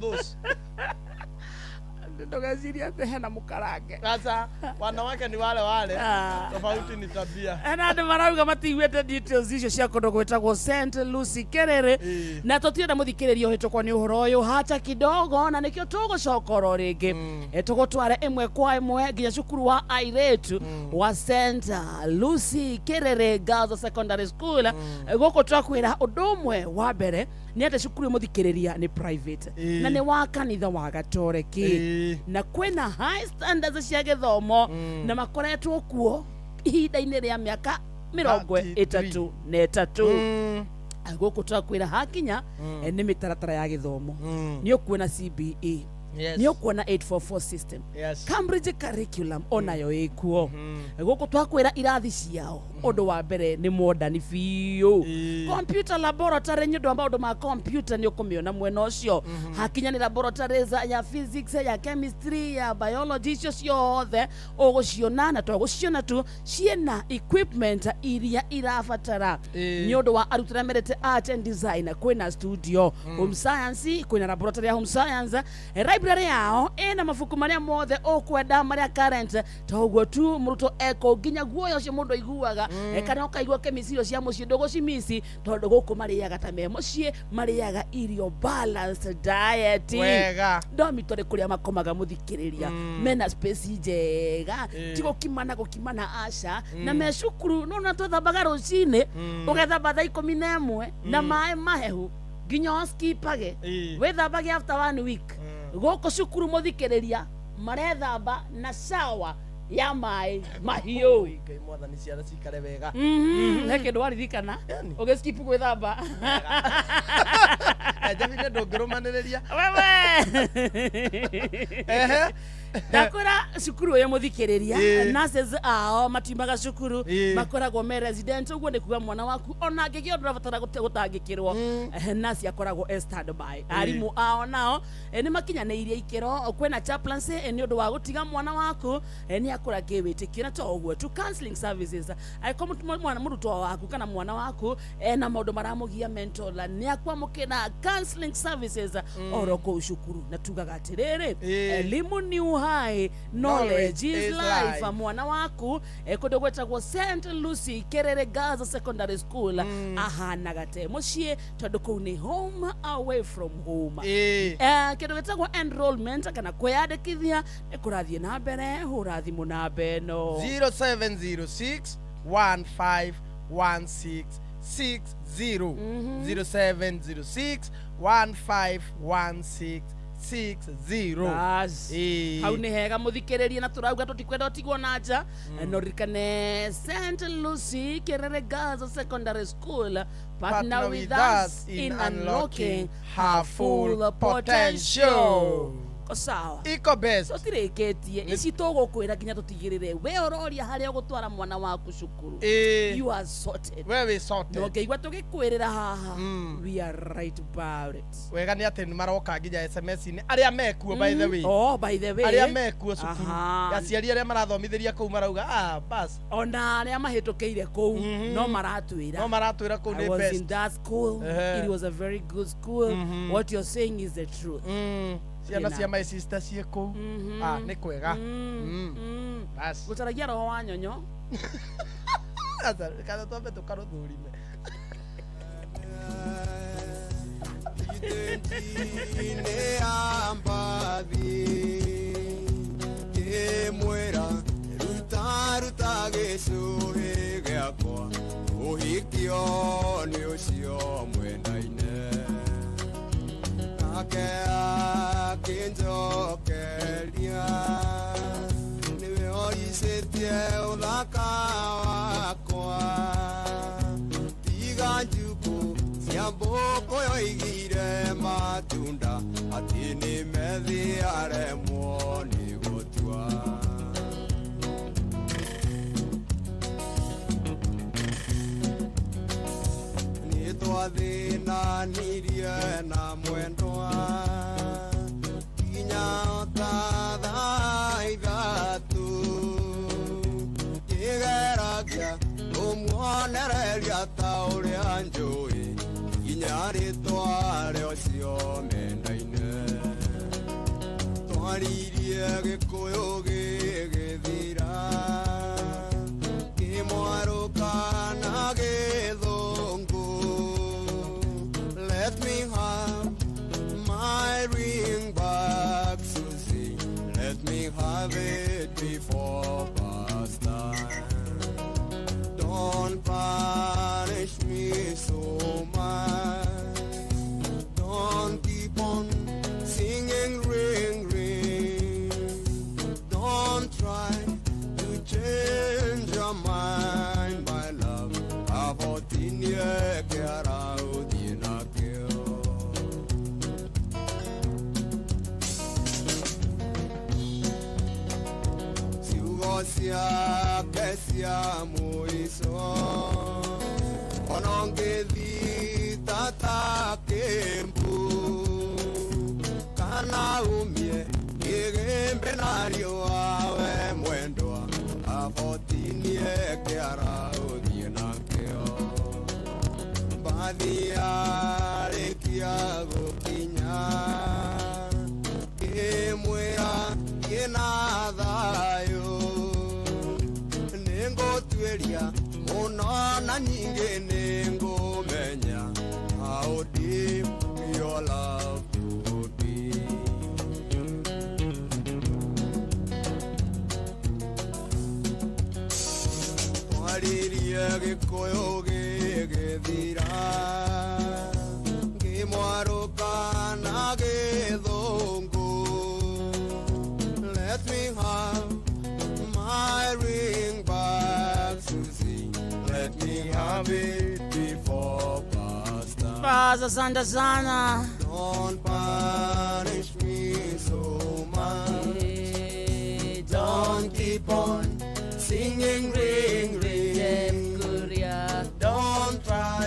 ndogaziria hena mukarange sasa wanawake ni wale tofauti ni tabia na ndio marauga matigwete details icio cia kundu gwetagwo St. Lucie Kirere na tutienda muthikiririo hitokwa ni uhoro uyu hata kidogo na nikio tugucokoro ringi tugutware imwe kwa imwe nginya cukuru wa airetu wa St. Lucie Kirere Girls Secondary School guku twakwira undu umwe wa mbere ni ate cukuru muthikiriria ni private na ni wa kanitha wa Gatoreki na kwena high standards cia githomo na makoretwo kuo ihinda-ini ria miaka 33 guku twakwira hakinya ni mitaratara ya githomo ni ukuona CBE ni ukuona 844 system Cambridge curriculum onayo ikuo guku twakwira irathi ciao undu wa mbere ni modern biu computer laboratory nyu ndo maundu ma computer ni ukumiona mwena ucio hakinya ni laboratories ya physics ya chemistry ya biology icio ciothe uguciona na twaguciona tu ciena equipment iria irabatara ni undu wa arutira merete art and design kwina studio home science kwina laboratory ya home science library yao ena mafuku maria mothe ukwenda maria current toguo tu muruto eko nginya guoyo cio mundu iguaga kana ukaigua kemisiro cia mucie ndogo cimisi tondu guku mariaga ta me mucie mariaga irio balanced diet wega dormitory kuria makomaga muthikiriria mena space njega tigo gukimana asha na mecukuru nona twathambaga rucini ugethamba thaa 11 na maĩ mahehu nginya skipage wethambage after 1 week guku cukuru muthikiriria marethamba na sawa ya mai mahiu ngai mwathani ciana cikare wega heke ndo waririkana ugeskip gwithamba Javine ndongirumaniriria wewe ndakora cukuru uyu muthikiriria nurses ao matimbaga cukuru makoragwo me resident uguo ni kuga mwana waku ona ngigio ndurabatara gutangikirwo nurse akoragwo standby arimu ao nao ni makinyaniirie ikiro kwena chaplaincy ni undu wa gutiga mwana waku ni akora giwitikira to uguo tu counseling services aikomu mwana murutwa waku kana mwana waku na maundu maramugia mental ni akwamukira counseling services oroko cukuru na tugaga atiriri elimu ni high knowledge is life mwana waku kundu gwetagwo St. Lucie Kirere Girls Secondary School ahana gate mucie tondu kuu ni home away from home kindu gwetagwo enrollment kana kwiyandikithia kurathie na mbere hurathi munabe no 0706 151660 0706 151660 hau ni hega muthikiririe na turauga tutikwenda utigwo na nja no rikane St. Lucie Kirere Girls Secondary School partner with us in unlocking her full potential sawa iko best tutireketie ici tugukwira nginya tutigirire we ororia haria gutwara mwana waku cukuru you are sorted we sorted no ngeigwa tugikwirira haha we are right about it wega ni ati ni maroka nginya SMS ni aria mekuo by the way by the way aria mekuo cukuru aciari aria marathomithiria kuu marauga bas ona aria mahitukiire kuu no maratwira kuu ni best I was in that school it was a very good school what you're saying is the truth ciana cia my sister ciĩkũu nĩ kwega gũcaragia roho wa nyonyo kana twambe tũkarũthũrime ine ambathi kimwira ruta gĩcũhĩ gĩakwa ũhikio nĩ ũcio mwendaine nake akĩnjokeria nĩwe ũicĩtie ũthaka wakwa tiga njukũ cia mbũkũ yoigire matunda atĩ nĩ methiaremwo nĩ gũtua nĩ twathĩnanirie na mwendwa kinya ta thaa ithatũ kĩgeragia kũmuonereria ta ũrĩa njũĩ kinya rĩtwa rĩocio mendaine twaririe gĩkũyũ gĩgĩthira kĩmwarũka na gĩthũngũ let me have my ring back Susie let me have it before past time don't punish me so much don't keep on singing ring ring don't try to change your mind my love avotinie kiara udina kio siugosia sia muiso onongethi tata kempu kana umie igembe nario awe mwendwa avotinie kiara uthie nakio bathia rekia gukinya kimwira kina thayo ningotueria muno na nyingĩ nĩngũmenya how deep your love would be twaririe gĩkũyũ gĩgĩthira ngĩmwarũka na gĩthũngũ let me have my ring back Susie let me have it before past time Baza sanda sana don't punish me so much don't keep on singing ring ring don't try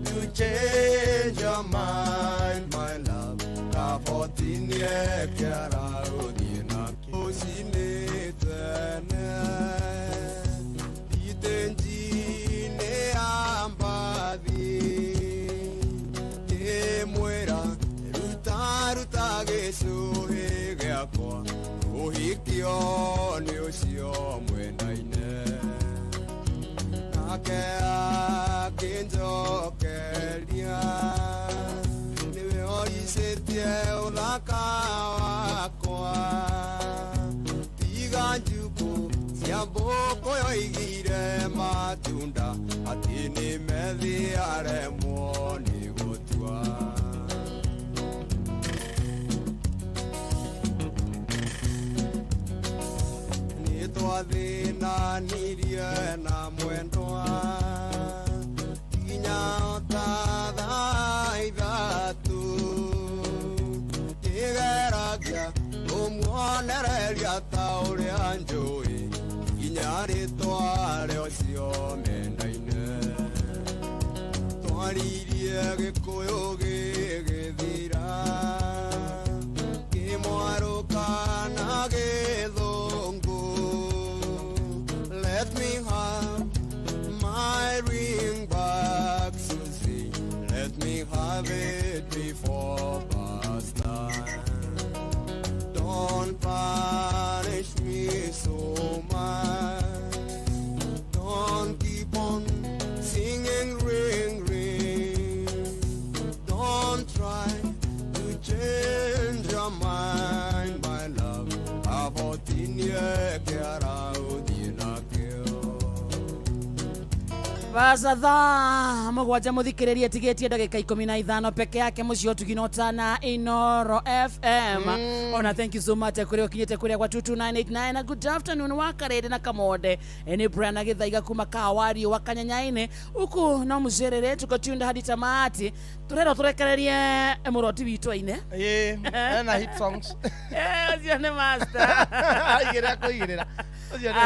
to change your mind my love kafotinie kiara udina usinetene itenjine ambathi kimwira ruta gĩcũhĩ gĩakwa ũhikio nĩ ũcio mwendaine nake akĩnjokeria nĩwe ũicĩtie ũthaka wakwa tiga njukũ cia mbũkũ yoigire matunda atĩ nĩ methiaremwo nĩ gũtua nĩ twathĩnanirie na mwendwa kinya ta thaa ithatũ kĩgeragia kũmuonereria ta ũrĩa njũĩ kinya rĩtwa rĩocio mendaine twaririe gĩkũyũ gĩgĩthira kĩmwarũka na gĩthũngũ let me have my ring back Susie let me have it before past time mine, my love. Avotinie kiara udina kio. Vasatha mugwanja muthikiriria tigetie ndagika 15 peke yake mucio tuginotana Inoro FM. Ona thank you so much kuri ukinyete kuri kwa 22989. Good afternoon wakarede na kamode eni brana githaiga kuma kawari wakanyanyaine uku no mucerere tukotunda hadi tamati turero turekererie emuroti witu aine na hit songs ozione master igera ko igera ozione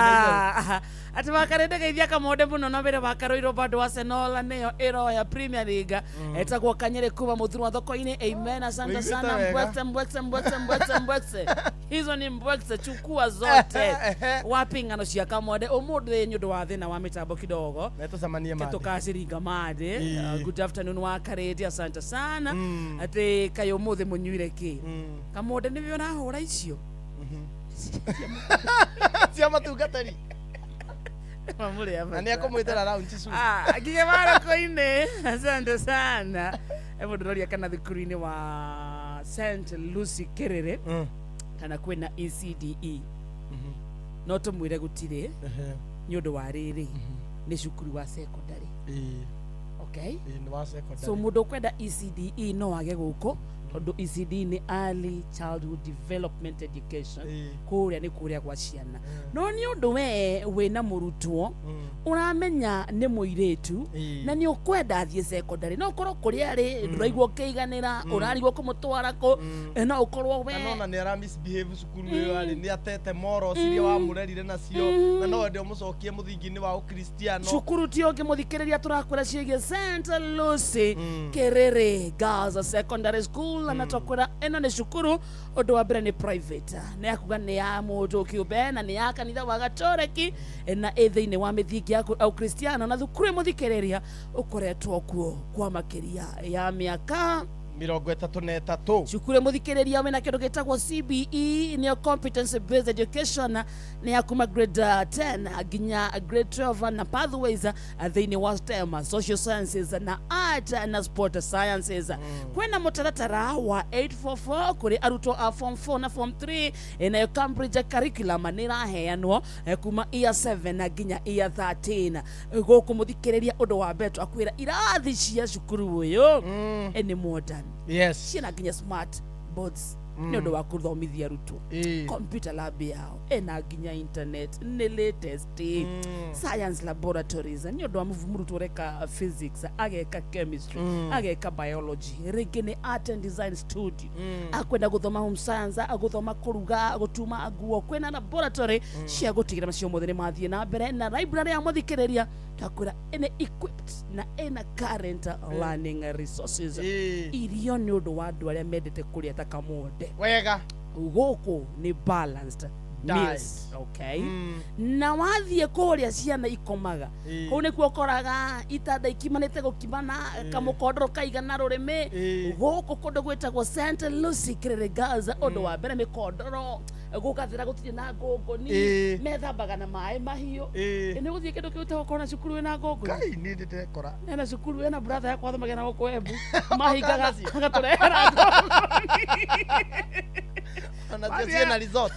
ati wakarede geithia kamode muno no bere wakaroiro bado Arsenal neyo ero ya Premier League etagwo kanyere kuba muthuru wa thoko-ini. Amen, asante sana. Mbwekse hizo ni mbwekse, chukua zote wapi ngano cia kamode umuthi nyundu wa thina wa mitambo kidogo netucemanie made tukaciringa made. Good afternoon wakarede, asante sana. Ati kayo muthi munyuire ki kamode nivyo na hura icio cia matungatari mamuri hapa nani akomwitera round chisu akigevara koine. Asante sana. Evo ndororia kana thukuru-ini wa St Lucy Kerere kana kwena ECDE no tumwire gutire ni undu wa riri ni cukuru wa secondary. Okay, ni wa secondary. So mundu kwenda ECDE no wage guko tondu ECD ni Early Childhood Development Education kuria ni kuria kwa ciana. No ni undu we wina murutwo uramenya ni muiretu na ni ukwenda athie secondary no ukorwo kuria ari nduraigwo kiiganira urarigwo kumutwara ko no ukorwo we kanona ni ara misbehave cukuru we ari ni atete moro ciria wa murerire nacio na no ndio mucokie muthingi-ini wa ukristiano. Cukuru tio ngimuthikiriria turakwira ciege St Lucy Kerere Girls Secondary School na twakwira eno ni cukuru undu wa mbere ni private ni akuga ni ya mundu kiumbe na ni ya kanitha wa Gatoreki na ethiini wa mithingi ya au Kristiano na thukuru muthikiriria ukoretwo kuo kwa makiria ya miaka 33. Cukuru muthikiriria wena kindu gitagwo CBE ni competence based education ni akuma grade 10 ginya grade 12 na pathways thiini wa STEM, social sciences na art na sport sciences. Kwena mutaratara wa 844 kuri arutwo a form 4 na form 3 na Cambridge curriculum ni raheanwo kuma year 7 na ginya year 13. Goku muthikiriria undu wa beto akwira irathi cia cukuru uyu ni modern. Yes. Ciana ginya smart boards ni undu wa kuthomithia arutwo computer lab yao ena ginya internet ni latest science laboratories ni undu wa murutwo reka physics ageka chemistry ageka biology ringi ni art and design studio akwenda guthoma home science aguthoma kuruga gutuma nguo kwena laboratory cia gutigira macio mothe ni mathie na mbere na library ya muthikiriria takwira ene equipped na ena current learning resources irio ni undu wa andu aria mendete kuria ta kamode wega guku ni balanced meals. Okay, na wathie kuria ciana ikomaga ko ni kuo koraga itanda ikimanite gukimana kamukondoro kaigana rurimi guku kundu gwitagwo St Lucy Kerere Girls undu wa mbere mikondoro gukathira gutire na ngongoni methambaga na mai mahiu ni guthie kindu kiu kona cukuru na ngongoni kai ni ndite kora na cukuru na brother yakwa thamaga na guku ebu mahingaga gaturehera ngongoni na cia na resort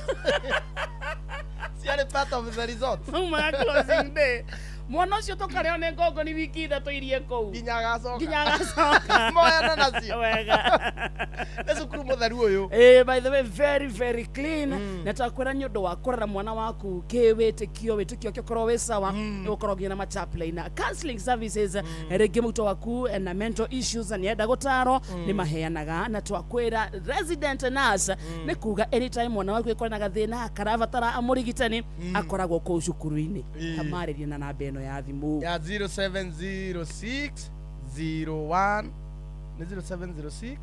ciare part of the resort my closing day mwana ucio tukareo ne ngongoni wiki ithatu irie kou nginya gacoka moya na nacio wega cukuru mutheru uyu by the way very very clean na takwira nyundu wa kurera mwana waku kiwitikio kikorwo wi sawa ni ukorwo gina ma chaplain counseling services rege muto waku na mental issues ni enda gutaro ni maheanaga na twakwira resident nurse ni kuga anytime mwana waku ikona gathina karavatara amurigitani akoragwo ku cukuru-ini kamariria na namba eno ya thimu ya 0706 01 ni 0706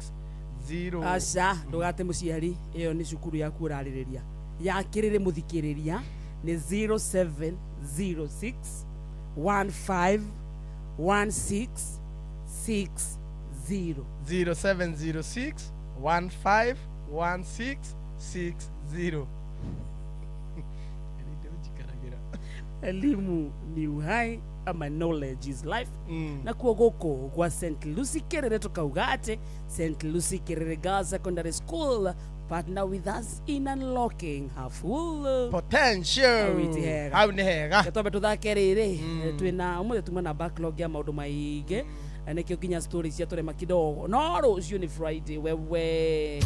0 aca ndugate muciari iyo ni cukuru ya kuraririria ya kirire muthikiriria ni 0706 15 16 60 0706 15 16 60. Elimu ni uhai my knowledge is life na kuo goko kwa St. Lucy Kerere tukauga ati St. Lucy Kerere Girls Secondary School partner with us in unlocking her full potential. How ni hega twabe tuthakerere twina umwe tumana backlog ya maundu maingi nekio kinya stories ya turema kidogo no rucio ni Friday wewe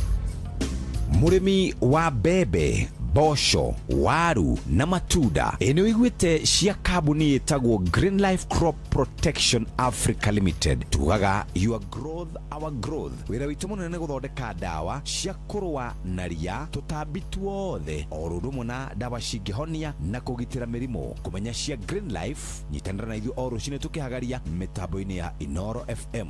murimi wa bebe bosho waru na matunda eno igwete cia kambuni itagwo Green Life Crop Protection Africa Limited tugaga your growth our growth wira witu munene guthondeka dawa cia kurwa na ria tutambi tuothe oruru na dawa cingihonia na kugitira mirimo kumenya cia Green Life nyitanira na ithu oru cine tukihagaria mitambo-ini ya Inoro FM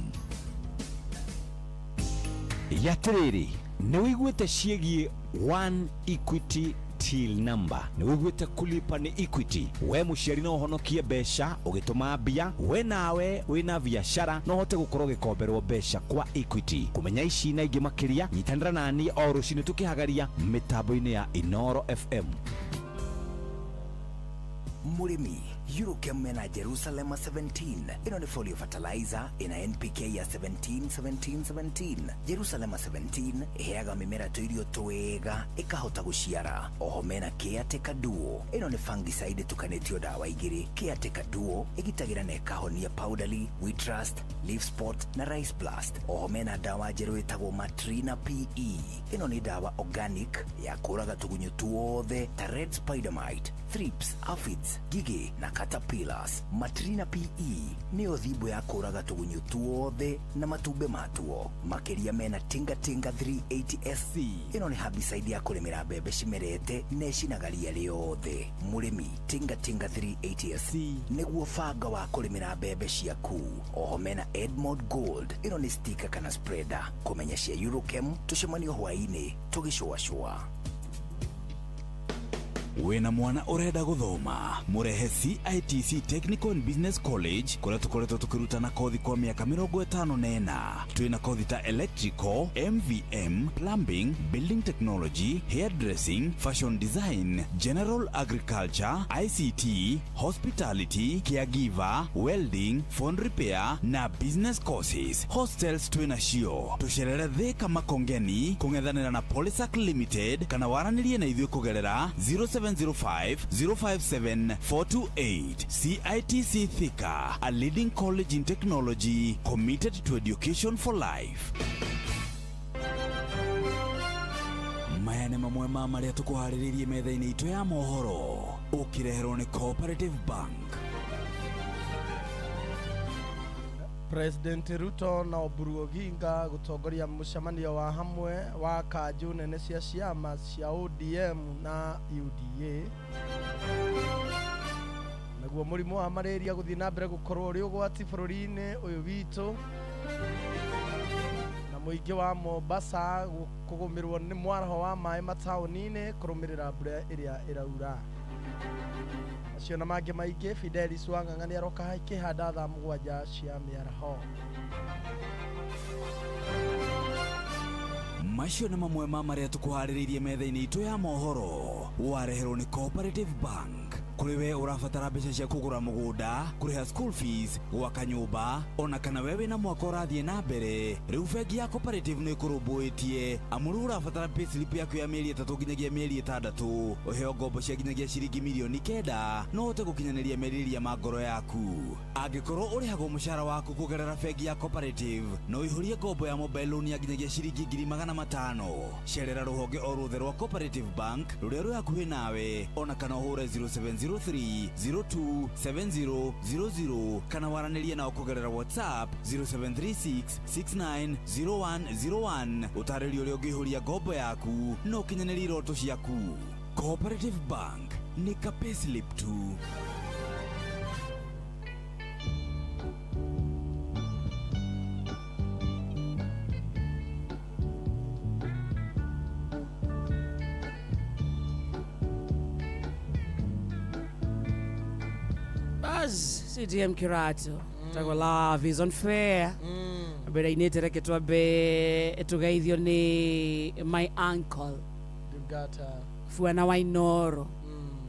yatiriri ni wiguite ciegie One Equity till number ni wiguite kulipa ni Equity we muciari no honokie besha ugituma bia we nawe wina biashara no hote gukorwo gikomberwo besha kwa Equity kumenya ici na ingi makiria nyitanira nani o rucini tukihagaria mitambo-ini ya Inoro FM Murimi Eurochem na Jerusalem 17 ino ni folio fertilizer ina NPK ya 17 Jerusalem 17 heaga mimera tuirio twega ikahota guciara oho mena Caretaker Duo ino ni fungicide tukanetio dawa igiri Caretaker Duo igitagira na ikahonia powderly wheat rust leaf spot na rice blast oho mena dawa jeru itagwo Matrina PE ino ni dawa organic ya kuraga tugunyu tuothe ta red spider mite thrips aphids gigi na caterpillars. Matrina PE ni othibo ya kuraga tugunyu tuothe na matumbe matuo makiria mena tinga 380 SC ino ni herbicide ya kurimira mbembe cimerete necinagaria riothe murimi tinga 380 SC niguo banga wa kurimira mbembe ciaku oho mena Edmond Gold ino ni sticker kana spreader kumenya cia Eurochem tucemanio hwaini tugicua wena mwana urenda guthoma murehe CITC Technical and Business College kuria tukoretwo tukirutana kothi kwa miaka 54 twina kothi ta electrical MVM plumbing building technology hairdressing fashion design general agriculture ICT hospitality caregiver welding phone repair na business courses hostels twina cio tucerere Thika Makongeni kungethanira na Polisac Limited kana waranirie na ithuĩ kugerera 0705-057-428. CITC Thika, a leading college in technology committed to education for life. Maya nĩ mamwe ma marĩa tũkũharĩrĩirie metha-inĩ itũ ya mohoro ũkĩreherwo nĩ Cooperative Bank. President Ruto na Oburu Oginga gutongoria mucemanio wa hamwe wa kanju nene cia ciama cia ODM na UDA naguo murimu wa malaria guthii na mbere gukorwo uri ugwati bururi-ini uyu witu na muingi wa Mombasa kugumirwo ni mwaraho wa mai matauni-ini kurumirira mbura iria iraura acio na mangĩ maingĩ Fidelis Wang'ang'a nĩ aroka ikĩhanda thaa 7 cia mĩaraho. Macio nĩ mamwe ma marĩa tũkũharĩrĩirie metha-inĩ itũ ya mohoro wareherwo nĩ Cooperative Bank. Kuri we urabatara mbeca cia kugura mugunda kuriha school fees gwaka nyumba ona kana wewe na mwaka ũrathiĩ na mbere riu bengi ya Cooperative nĩ ĩkũrũmbũĩtie amuru urabatara payslip yaku ya mĩeri 3 nginyagia mĩeri 6 ũheo ngombo cia nginyagia ciringi milioni 9 no ũhote gũkinyanĩria merirĩria ma ngoro yaku angĩkorwo ũrĩhagwo mũcara waku kũgerera bengi ya Cooperative no ihũrie ngombo ya mobile loan ya nginyagia ciringi 500,000 cerera rũhonge o rũthe rwa Cooperative Bank rũrĩa rwĩ hakuhĩ nawe ona kana ũhũre 0703027000 kana waranĩrie nao kũgerera WhatsApp 0736690101 ũtarĩrio ũrĩa ũngĩihũria ngombo yaku no ũkinyanĩrie iroto ciaku. Cooperative Bank nĩ ka payslip tu. CDM Kirato Tago love is unfair Bera inete ke twabe tugeithio ni my uncle Dugata Fuana wa Inoro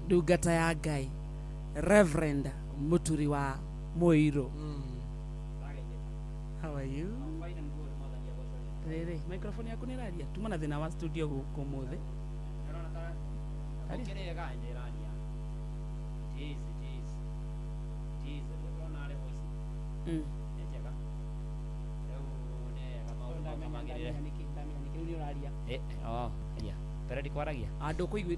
Dugata ya Ngai Reverend Muturi wa Moiro. How are you? Rere, microphone yako ni raria. Tuma na thina wa studio guku muthe. Ukirega ndirania. Jesus. Ndona ale voice. Njega. Leo ne kama umangirire. Nikiruni raria. Ya. Pera dikwaragia. Ndukuigwi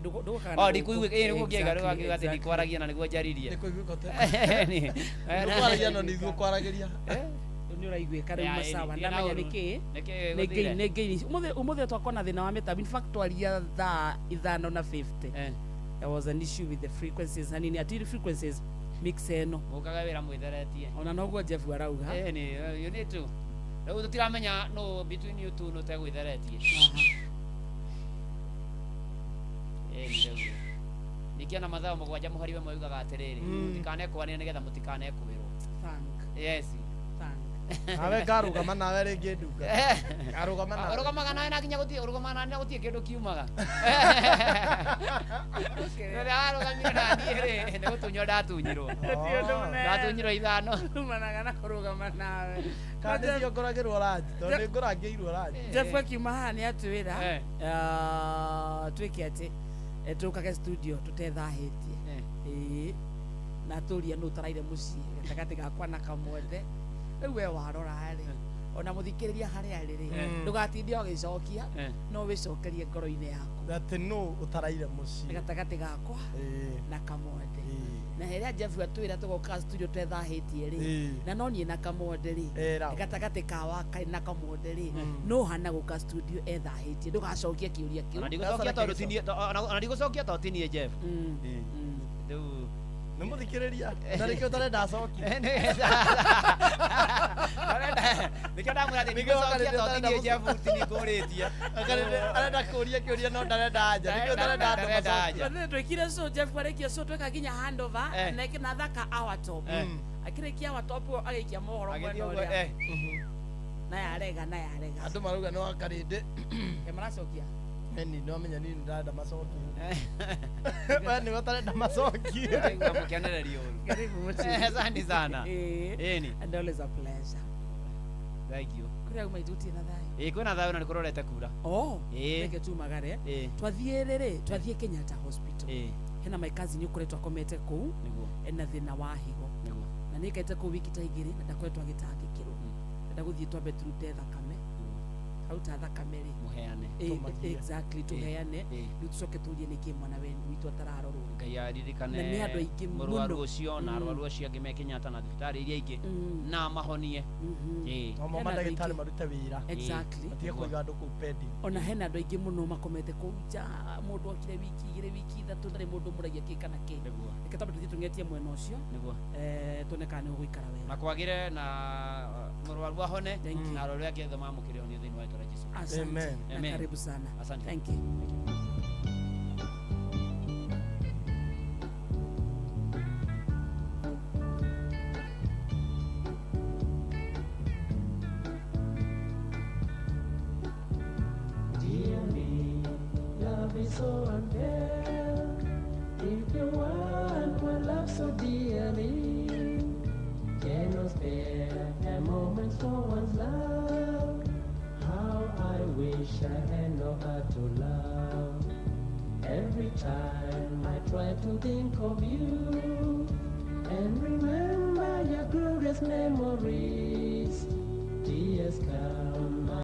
ndikuigwi niguo ngiega rugaga ati dikwaragia na niguo njaririe. Ndikuigwi kote. Ndikuaragia no niguo kwaragiria. Ni uraigwika riu masawa ndamenya niki niki umuthe twakona thina wa meta in fact twaria thaa 5:50 there was an issue with the frequencies and at frequencies mix eno mukaga wira mwitheretie ona noguo Jeff arauga ni you need to riu tutiramenya no between you two no tegwitheretie nikiona mathao mugwanja muhari we moigaga atiriri mutikanekwane nigetha mutikanekubirwo yes awe garugama nawe ringi nduka arugamaga nawe nakinya gutie urugama na gutie kindu kiumaga rere arugamire na niere ne gutunyo ndatunyirwo ithano managa na kurugama nawe kandi cio ngoragirwo rangi tondu ni ngorangirwo rangi Jeff akimaha ni atwira twike ati tukage studio tutethahitie na turia no taraire mucii gatagati gakwa na kamwethe we warora hari ona muthikiriria hari ari ri ndugatinde ogicokia no wicokerie ngoro-ini yaku ati no utaraire mucii gatagati gakwa na kamwethe na heria Jeff atwira tugoka studio twethahitie ri na no nie na kamwethe ri gatagati ka waka na kamwethe ri no hana guka studio ethahitie ndugacokia kiuria kiu na ndigucokia to tinie Jeff Nimuthikiriria ndarikio tarenda acoki nikio ndamwira ndigucokia to tinie Jeff tinikuritie arenda kuria kiuria no ndarenda anja nikio tarenda anja twikire so Jeff arikia so tweka ginya handover na kina thaka our top akirikia our top agikia mohoro mwena uria na yarega andu maruga no akarinde maracokia eni no menya nini ndarenda macoki bani watarenda macoki mukenererio karibu muti asante sana eni and always a pleasure thank you kuria umaidutie na thai kwina thai na nikurorete kura reke tu magare twathie twathie Kenyatta Hospital hena my cousin ukoretwa akomete kuu ena thina wa higo na nikaite ku wiki ta igiri na ndakoretwa agitangikirwo ndaguthie twambe turute thakame auta thakame ri muheane exactly tuheane tucoke turie niki mwana witu atararorwo ngai aririkane na ni andu aingi murwaru ucio na arwaru acio angi me Kenyatta na thibitari iria ingi na mahonie no mandagitari marute wira exactly atie kuiga andu ku pedi ona hena andu aingi muno makomete ku ja mundu okire wiki igire wiki ithatu ndari mundu muragia kikana ki nikatabu tuthie tungetie mwena ucio niguo tuonekane guikara wega na kwagire na murwaru ahone na arwaru angi thoma mukire oni thini wa Jesus. Amen. Karibu sana. Asante. Thank you. Dear me, love is so unfair. If you want my love so dearly, cannot spare a moment for one's love. How I wish I had no heart to love. Every time I try to think of you and remember your glorious memories, tears come.